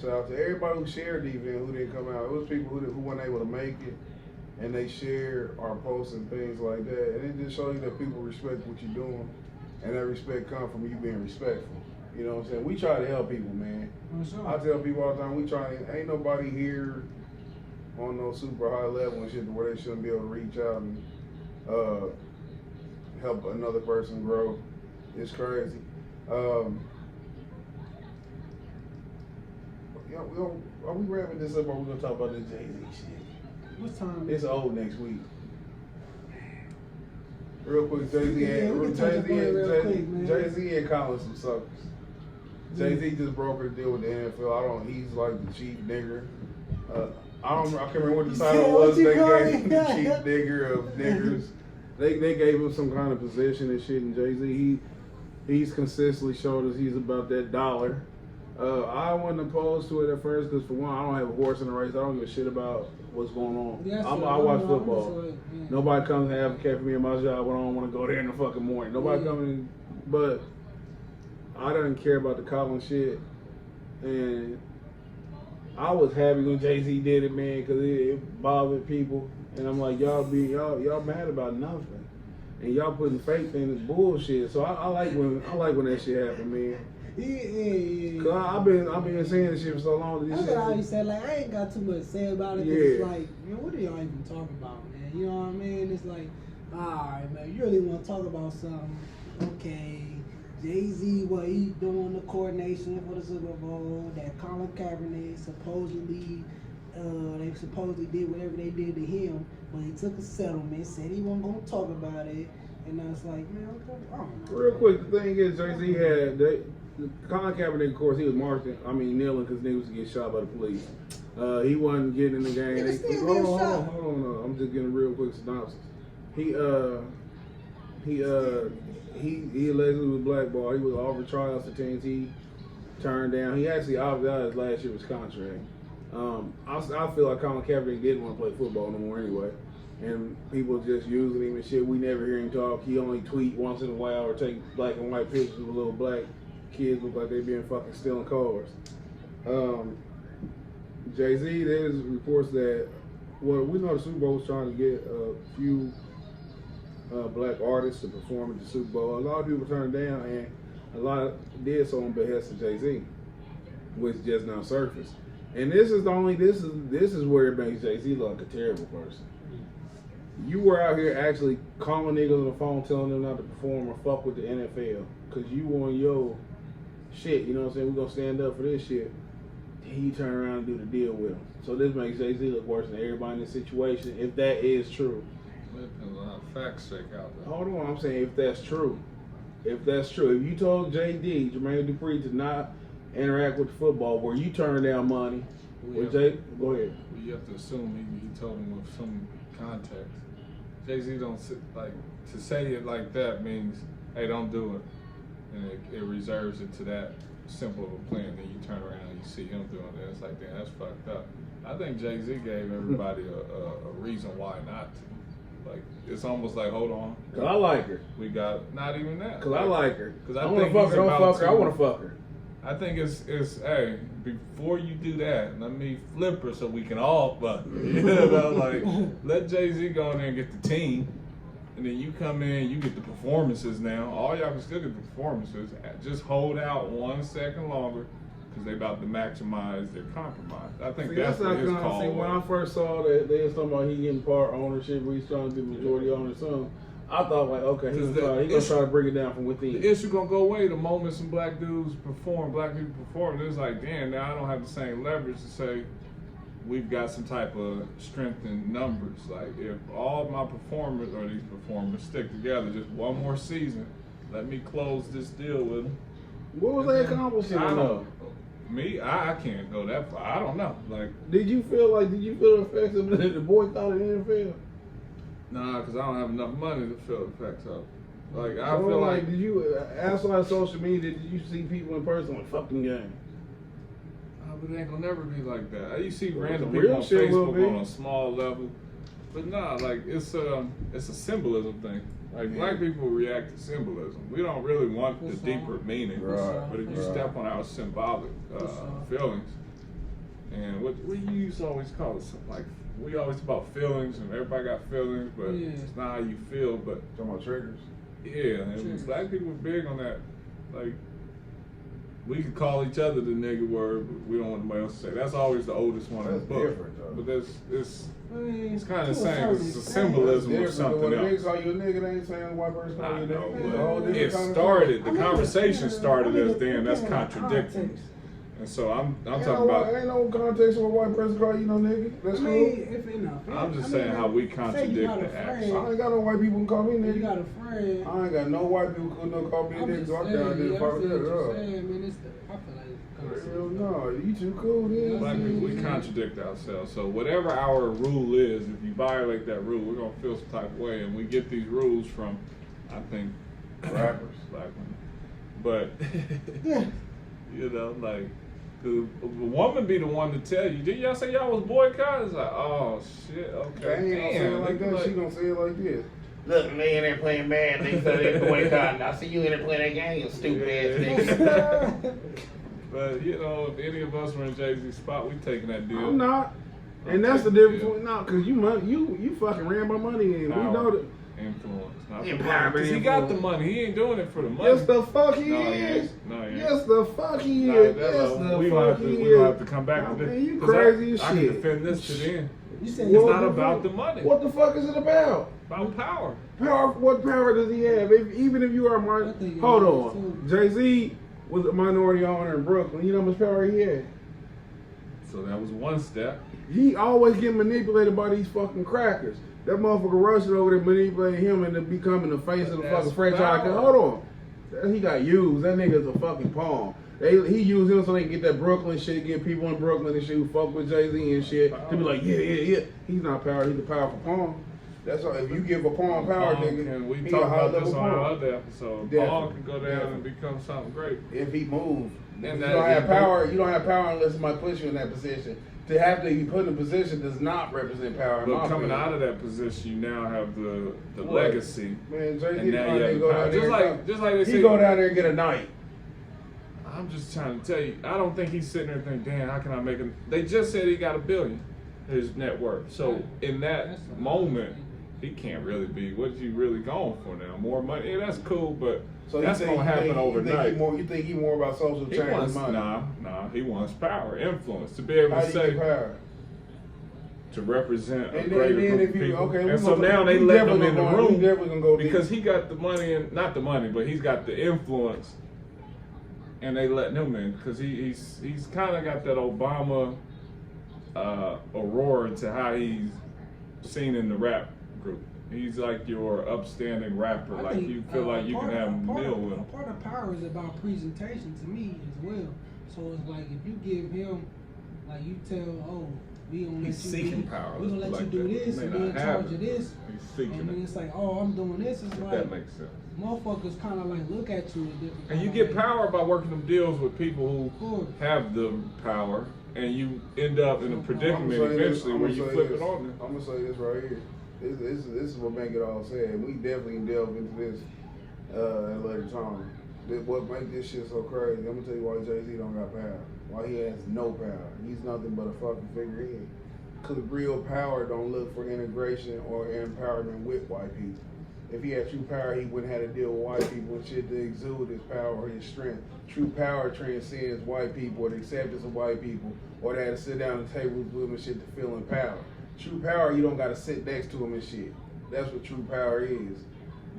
Shout out to everybody who shared the event who didn't come out. It was people who weren't able to make it, and they shared our posts and things like that. And it just shows you that people respect what you're doing, and that respect comes from you being respectful. You know what I'm saying? We try to help people, man. Sure. I tell people all the time, ain't nobody here on no super high level and shit where they shouldn't be able to reach out and help another person grow. It's crazy. Are we wrapping this up or are we gonna talk about this Jay-Z shit? What time? It's old next week. Real quick, Jay-Z Yeah, we can touch upon it real quick, man. Jay-Z and calling some suckers. Jay-Z just brokered a deal with the NFL. He's like the chief nigger. I can't remember what the title was. They gave him the chief nigger of niggers. They gave him some kind of position and shit. And Jay-Z, he's consistently showed us he's about that dollar. I wasn't opposed to it at first because for one, I don't have a horse in the race. I don't give a shit about what's going on. Yeah, I watch football. Yeah. Nobody comes and advocate for me in my job when I don't want to go there in the fucking morning. Nobody comes in, but I didn't care about the Colin shit, and I was happy when Jay-Z did it, man, because it bothered people, and I'm like, y'all mad about nothing, and y'all putting faith in this bullshit. So I like when that shit happen, man. Yeah. Cause I've been saying this shit for so long. That's what I always said. Like, I ain't got too much to say about it. 'Cause it's like, man, what are y'all even talking about, man? You know what I mean? It's like, all right, man, you really want to talk about something? Okay, Jay-Z, what he doing the coordination for the Super Bowl? That Colin Kaepernick supposedly, they supposedly did whatever they did to him, but he took a settlement, said he wasn't gonna talk about it, and I was like, man, I don't know. Real quick, the thing is, Jay-Z had Colin Kaepernick, of course, he was kneeling because niggas get shot by the police. He wasn't getting in the game. Niggas still getting shot. Hold on. I'm just getting a real quick synopsis. He allegedly was blackballed. He was offered trials to TNT, turned down. He actually opted out his last year's contract. I feel like Colin Kaepernick didn't want to play football no more anyway. And people just using him and shit. We never hear him talk. He only tweet once in a while or take black and white pictures with little black kids look like they being fucking stealing cars. Jay-Z, there's reports that, well, we know the Super Bowl was trying to get a few black artists to perform at the Super Bowl. A lot of people turned down, and a lot did so on behest of Jay-Z, which just now surfaced. And this is where it makes Jay-Z look like a terrible person. You were out here actually calling niggas on the phone telling them not to perform or fuck with the NFL because you on your shit, you know what I'm saying? We're going to stand up for this shit. Then you turn around and do the deal with him. So this makes Jay-Z look worse than everybody in this situation, if that is true. There's a lot of facts check out there. Hold on, I'm saying if that's true. If that's true. If you told JD, Jermaine Dupri, to not interact with the football, where you turn down money, go ahead. You have to assume he told him with some context. Jay-Z don't to say it like that means, hey, don't do it. And it reserves it to that simple of a plan. Then you turn around and you see him doing it. It's like, damn, that's fucked up. I think Jay-Z gave everybody a reason why not to. Like, it's almost like, hold on. Cause I like her. We got, not even that. Cause I like her. Cause I want to fuck her, don't fuck her, I want to fuck her. I think it's hey, before you do that, let me flip her so we can all fuck her. You know, like, let Jay-Z go in there and get the team. and then you come in, you get the performances now. All y'all can still get the performances. Just hold out 1 second longer because they about to maximize their compromise. I think that's what his call was. When I first saw that they was talking about he getting part ownership, where he's trying to be majority owner or something, I thought like, okay, he's gonna try to bring it down from within. The issue gonna go away the moment some black dudes perform, black people perform. It's like, damn, now I don't have the same leverage to say we've got some type of strength in numbers. Like if all of my performers or these performers stick together just one more season, let me close this deal with them. What was they accomplishing? Me, I can't go that far. I don't know. Like, did you feel the effects of the boycott of the NFL? Nah, because I don't have enough money to feel the effects of it. Like, I feel like, did you, outside of social media, did you see people in person like, fucking game? But it ain't gonna never be like that. You see random Real people on shit will Facebook be. on a small level, but nah, like it's a symbolism thing. Like black people react to symbolism. We don't really want the deeper meaning, but if you step on our symbolic feelings, and what we used to always call it, like we always about feelings, and everybody got feelings, but it's not how you feel. But talking about triggers. Yeah, and black people are big on that. Like, we could call each other the nigga word, but we don't want nobody else to say. That's always the oldest one in the book. Different, though. But it's kind of the same. It's a symbolism of something when else. When a nigga call you a nigga, they ain't saying a white person call you a nigga. It started, the conversation started as, damn, that's contradicting. And so I'm talking about. Ain't no context for a white person call you no nigga. That's cool. I'm just saying how we contradict the action. I ain't got no white people who call me nigga. You got a friend. I ain't got no white people who no call me nigga, so I can't identify with that. Hell no, you too cool, then. Black people, we contradict ourselves. So whatever our rule is, if you violate that rule, we're gonna feel some type of way, and we get these rules from, I think, rappers, black women. But you know, like. The woman be the one to tell you. Did y'all say y'all was boycotting? It's like, oh shit, okay. They ain't gonna say it like that. She gonna say it like this. Look, they in there playing bad. They said they boycotting. I see you in there playing that game, you stupid ass nigga. But you know, if any of us were in Jay-Z's spot, we taking that deal. I'm not. And that's the difference between cause you fucking ran my money in. We know that. Influence. Empowerment. He got the money. He ain't doing it for the money. Yes, the fuck he is. No, he ain't. Yes, the fuck he is. Yes, the fuck he is. We gonna have to come back to this. Man, you crazy as shit. I can defend this to the end. You said it's not about the money. What the fuck is it about? About power. Power. What power does he have? Even if you are hold on, Jay-Z was a minority owner in Brooklyn. You know how much power he had? So that was one step. He always get manipulated by these fucking crackers. That motherfucker rushing over there manipulating him into becoming the face of the fucking franchise. Hold on. He got used. That nigga's a fucking pawn. He used him so they can get that Brooklyn shit, get people in Brooklyn and shit who fuck with Jay-Z and shit. To be like, yeah. He's not power, he's a powerful pawn. That's all. If you give a pawn power, nigga, we talked about this on our other episode. Pawn can go down and become something great. If he moves. You don't have power unless somebody puts you in that position. To have to be put in a position does not represent power. But coming out of that position, you now have the legacy. Man, Jay-Z and now you have go down there. Just like they say, he go down there and get a night. I'm just trying to tell you, I don't think he's sitting there thinking, damn, how can I make him? They just said he got $1 billion, his net worth. So in that moment, he can't really be. What you really going for now? More money? Yeah, that's cool, but so that's gonna happen overnight. You think he more about social change than money? Nah. He wants power, influence, to be able to say power. To represent a and greater then group of people. Okay, and so now they let him in the room because deep. he got the money and not the money, but he's got the influence, and they letting him in because he's kind of got that Obama aurora to how he's seen in the rap group. He's like your upstanding rapper. Like you feel like you can have a meal with him. Part of power is about presentation to me as well. So it's like if you give him, like you tell, we gonna he's let you seeking do, power. we gonna let you do this and be in charge of this. He's seeking and then it's like, I'm doing this. It's like that makes sense. Motherfuckers kind of like look at you different. And you get power by working them deals with people who have the power, and you end up in a predicament eventually where you flip it on them. I'm gonna say this right here. This is what make it all sad. We definitely delve into this at a later time. What make this shit so crazy? I'm gonna tell you why Jay-Z don't got power. Why he has no power. He's nothing but a fucking figurehead. Cause real power don't look for integration or empowerment with white people. if he had true power, he wouldn't have to deal with white people and shit to exude his power or his strength. True power transcends white people or the acceptance of white people, or they had to sit down at tables with him and shit to feel empowered. True power, you don't got to sit next to him and shit. That's what true power is.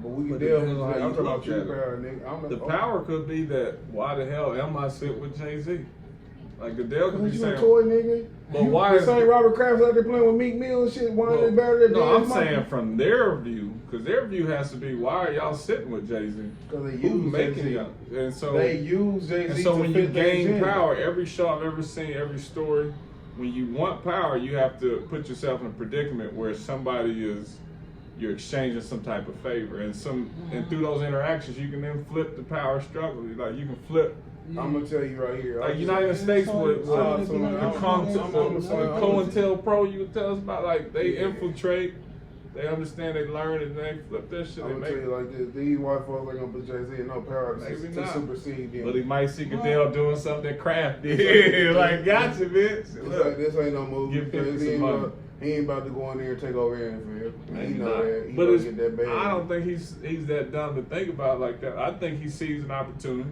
But we can delve into how you talk about true power, nigga. The power could be that, why the hell am I sitting with Jay-Z? Like, Goodell could be you saying, a toy nigga. But why is St. Robert Kraft's out there playing with Meek Mill and shit? Why they better than no, I'm saying from their view, because their view has to be, why are y'all sitting with Jay-Z? Because they Who's use making Jay-Z. y'all? And so They use Jay-Z. And so when to you fit their gain agenda. power, every show I've ever seen, every story, when you want power, you have to put yourself in a predicament where you're exchanging some type of favor, and through those interactions, you can then flip the power struggle. Like you can flip. I'm gonna tell you right here. Like United States with I'm COINTELPRO, you would tell us about, like they infiltrate, they understand, they learn, and they flip that shit. I'm gonna tell you like this: these white folks ain't gonna put Jay-Z in no power to supersede them. But he might see Goodell doing something that Kraft did. Like, gotcha, bitch. Look, This ain't no movie. Give 50 some money. He ain't about to go in there and take over NFL. Maybe He know not. that. He But gonna get that bad. I don't think he's that dumb to think about it like that. I think he sees an opportunity.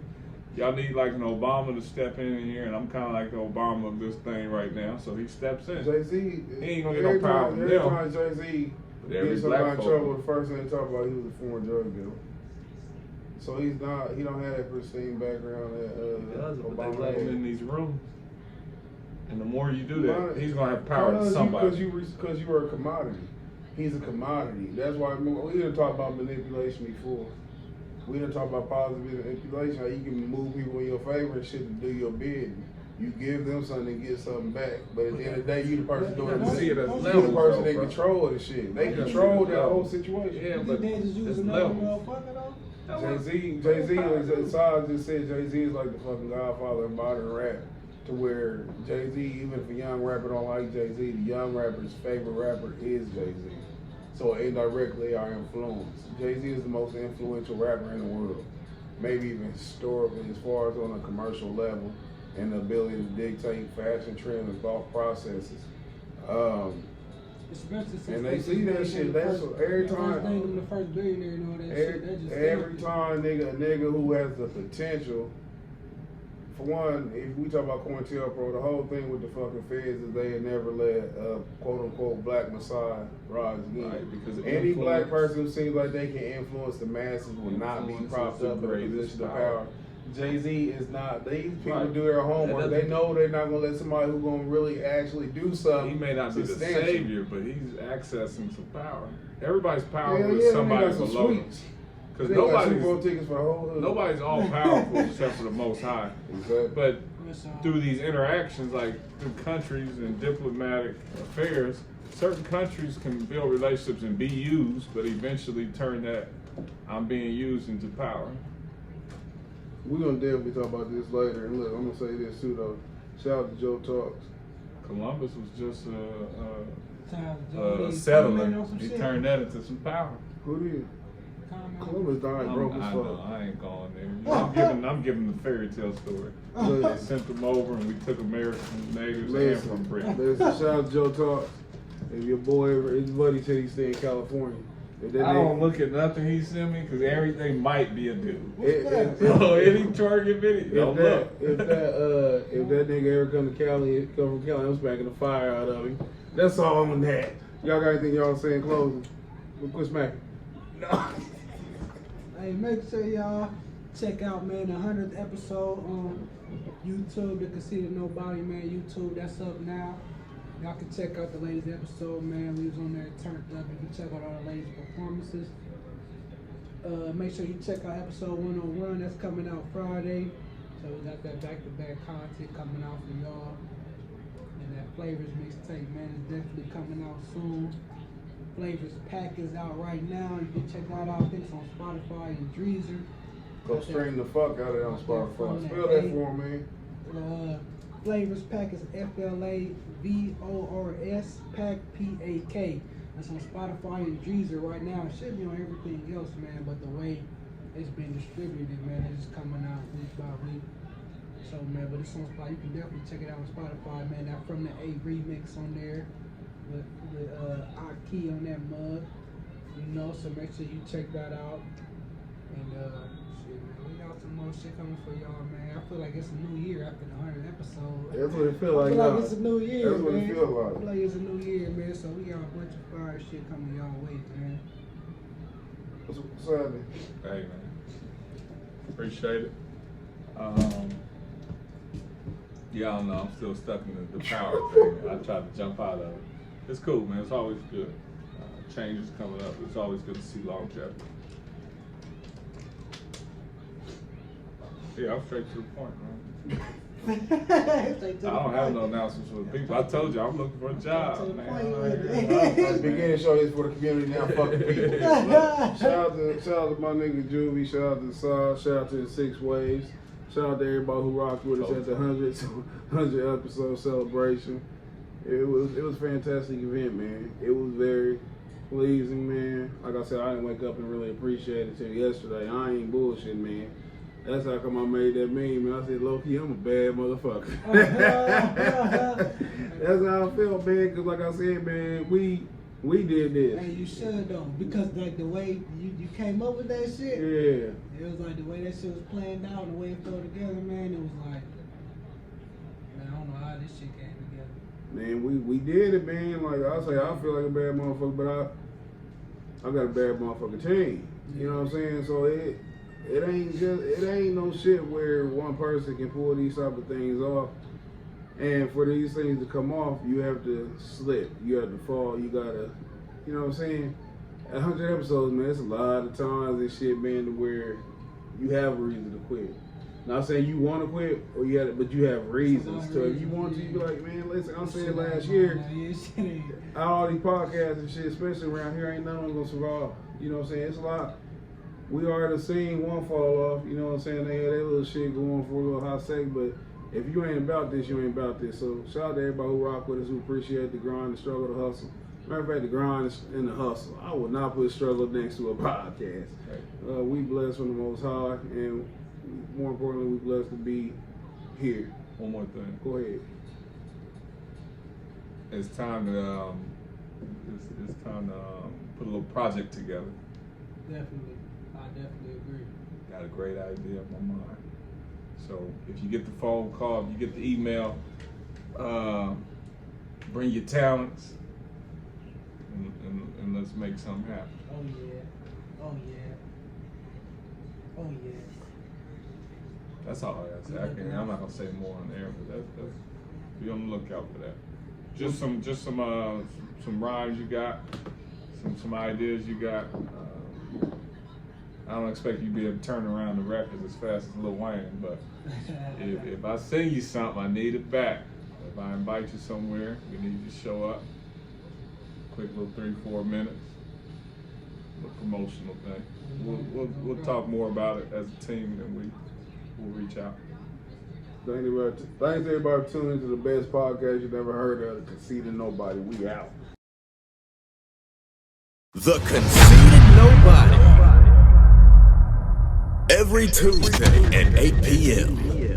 Y'all need like an Obama to step in here, and I'm kind of like the Obama of this thing right now. So he steps in. Jay-Z, He ain't gonna get no power from every them. time Jay-Z But every gets black somebody in folk- trouble, the first thing they talk about, he was a foreign drug dealer. So he don't have that pristine background that He does it, but Obama they let him had. in these rooms. And the more you do that, he's gonna have power to Because somebody. because you were a commodity. He's a commodity. That's why we didn't talk about manipulation before. We didn't talk about positive manipulation. How you can move people in your favor and shit to do your bidding. You give them something and get something back. But at the end of the day, you the person doing You see it as You the levels, person though, in bro. control of the shit. They You gotta control see that it whole levels. situation. Yeah, but They just use it's another levels. motherfucker though. Jay-Z is, Saad just said Jay-Z is like the fucking godfather of modern rap. To where Jay-Z, even if a young rapper don't like Jay-Z, the young rapper's favorite rapper is Jay-Z. So indirectly our influence. Jay-Z is the most influential rapper in the world. Maybe even historically, as far as on a commercial level, and the ability to dictate fashion trends and thought processes. And they see that shit. That's every time. The first billionaire and all that shit. Every time, a nigga who has the potential. For one, if we talk about COINTELPRO, the whole thing with the fucking feds is they had never let quote unquote black messiah rise again. Right, because any influence- black person who seems like they can influence the masses will not be Influence propped is the up in a greatest position of power. power. Jay-Z is not. These people Right. do their homework. That They doesn't- know they're not gonna let somebody who's gonna really actually do something. He may not be the substantial. savior, but he's accessing some power. Everybody's power Yeah, is yeah, somebody they got some below them. sweets. Because They got Super Bowl tickets for the whole hood. nobody's all powerful except for the Most High. Exactly. But through these interactions, like through countries and diplomatic affairs, certain countries can build relationships and be used, but eventually turn that I'm being used into power. We're gonna definitely talk about this later. And look, I'm gonna say this too though. Shout out to Joe Talks. Columbus was just Joe a Lee settler. commenting on some He shit. turned that into some power. Who did? Comment on- Columbus died broke as I fuck. know, I ain't going there. I'm giving the fairy tale story. They Look, sent them over and we took American natives and listen, from Britain. listen, shout out to Joe Talks. If your boy, his buddy said he stay in California. If that I don't nigga- look at nothing he sent me because everything might be a dude. if- Oh, any target video. If Don't look. if that nigga ever come from Cali, I'm smacking the fire out of him. That's all I'm on that. Y'all got anything y'all say in closing? We'll quit smacking. No. Hey, make sure y'all check out, man, the 100th episode on YouTube, the Conceited Knowbody, man, YouTube, that's up now. Y'all can check out the latest episode, man. We was on there turned up. You can check out all the latest performances. Make sure you check out episode 101. That's coming out Friday. So we got that back-to-back content coming out for y'all. And that Flavors mixtape, man, is definitely coming out soon. Flavors pack is out right now. You can check that out. I think it's on Spotify and Deezer. Go stream the fuck out of it on Spotify. Spell that for me. Flavors pack is FLAVORS pack PAK. That's on Spotify and Deezer right now. It should be on everything else, man. But the way it's been distributed, man, it's just coming out week by week. So, man, but it's on Spotify. You can definitely check it out on Spotify, man. That From the A remix on there with Aki on that mug. You know, so make sure you check that out. And shit, man, we got some more shit coming for y'all, man. I feel like it's a new year after the 100th episode. That's what it feel I like feel now. like it's a new year, That's what man. it feel I feel like. like it's a new year, man. So we got a bunch of fire shit coming y'all way, man. What's happening? Hey man, appreciate it. Yeah, I don't know. I'm still stuck in the power thing. I try to jump out of it. It's cool, man. It's always good. Change is coming up. It's always good to see longevity. Yeah, I'm straight to the point, man. I don't have no announcements for the people. I told you I'm looking for a job, man. At the beginning, show this for the community. Now, fuck the people. Shout out to my nigga Juvie. Shout out to Saw. Shout out to the 6 Waves. Shout out to everybody who rocked with us at the 100 episode celebration. It was a fantastic event, man. It was very pleasing, man. Like I said, I didn't wake up and really appreciate it till yesterday. I ain't bullshit, man. That's how come I made that meme, man. I said, low-key, I'm a bad motherfucker. That's how I felt, man, because like I said, man, we did this. Hey, you should though, because like the way you came up with that shit, Yeah. it was like the way that shit was planned out, the way it fell together, man. It was like, man, I don't know how this shit came together. Man, we did it, man. Like I say, I feel like a bad motherfucker, but I got a bad motherfucker team. You know what I'm saying? So it ain't no shit where one person can pull these type of things off. And for these things to come off, you have to slip. You have to fall. You gotta, you know what I'm saying? 100 episodes, man, it's a lot of times and shit, man, to where you have a reason to quit. Not saying you want to quit, or you have, but you have reasons to. If you want to, you be like, man, listen, I said last year, all these podcasts and shit, especially around here, ain't none of them gonna survive. You know what I'm saying? It's a lot. We already seen one fall off, you know what I'm saying? They had that little shit going for a little hot sec, but if you ain't about this, you ain't about this. So shout out to everybody who rock with us, who appreciate the grind, the struggle, the hustle. Matter of fact, the grind and the hustle. I would not put struggle next to a podcast. We blessed from the Most High, and more importantly, we blessed to be here. One more thing. Go ahead. It's time to put a little project together. Definitely. I definitely agree. Got a great idea in my mind. So if you get the phone call, if you get the email, bring your talents and let's make something happen. Oh yeah. Oh yeah. Oh yeah. That's all I gotta say. I'm not gonna say more on air, but that's be on the lookout for that. Just some rhymes you got, some ideas you got. I don't expect you to be able to turn around the records as fast as Lil Wayne, but if I sing you something, I need it back. If I invite you somewhere, we need you to show up. Quick little 3-4 minutes. A promotional thing. We'll talk more about it as a team, and then we'll reach out. Thanks everybody for tuning into the best podcast you've ever heard of, Conceited Knowbody. We out. The Conceited Knowbody. Every Tuesday at 8 p.m.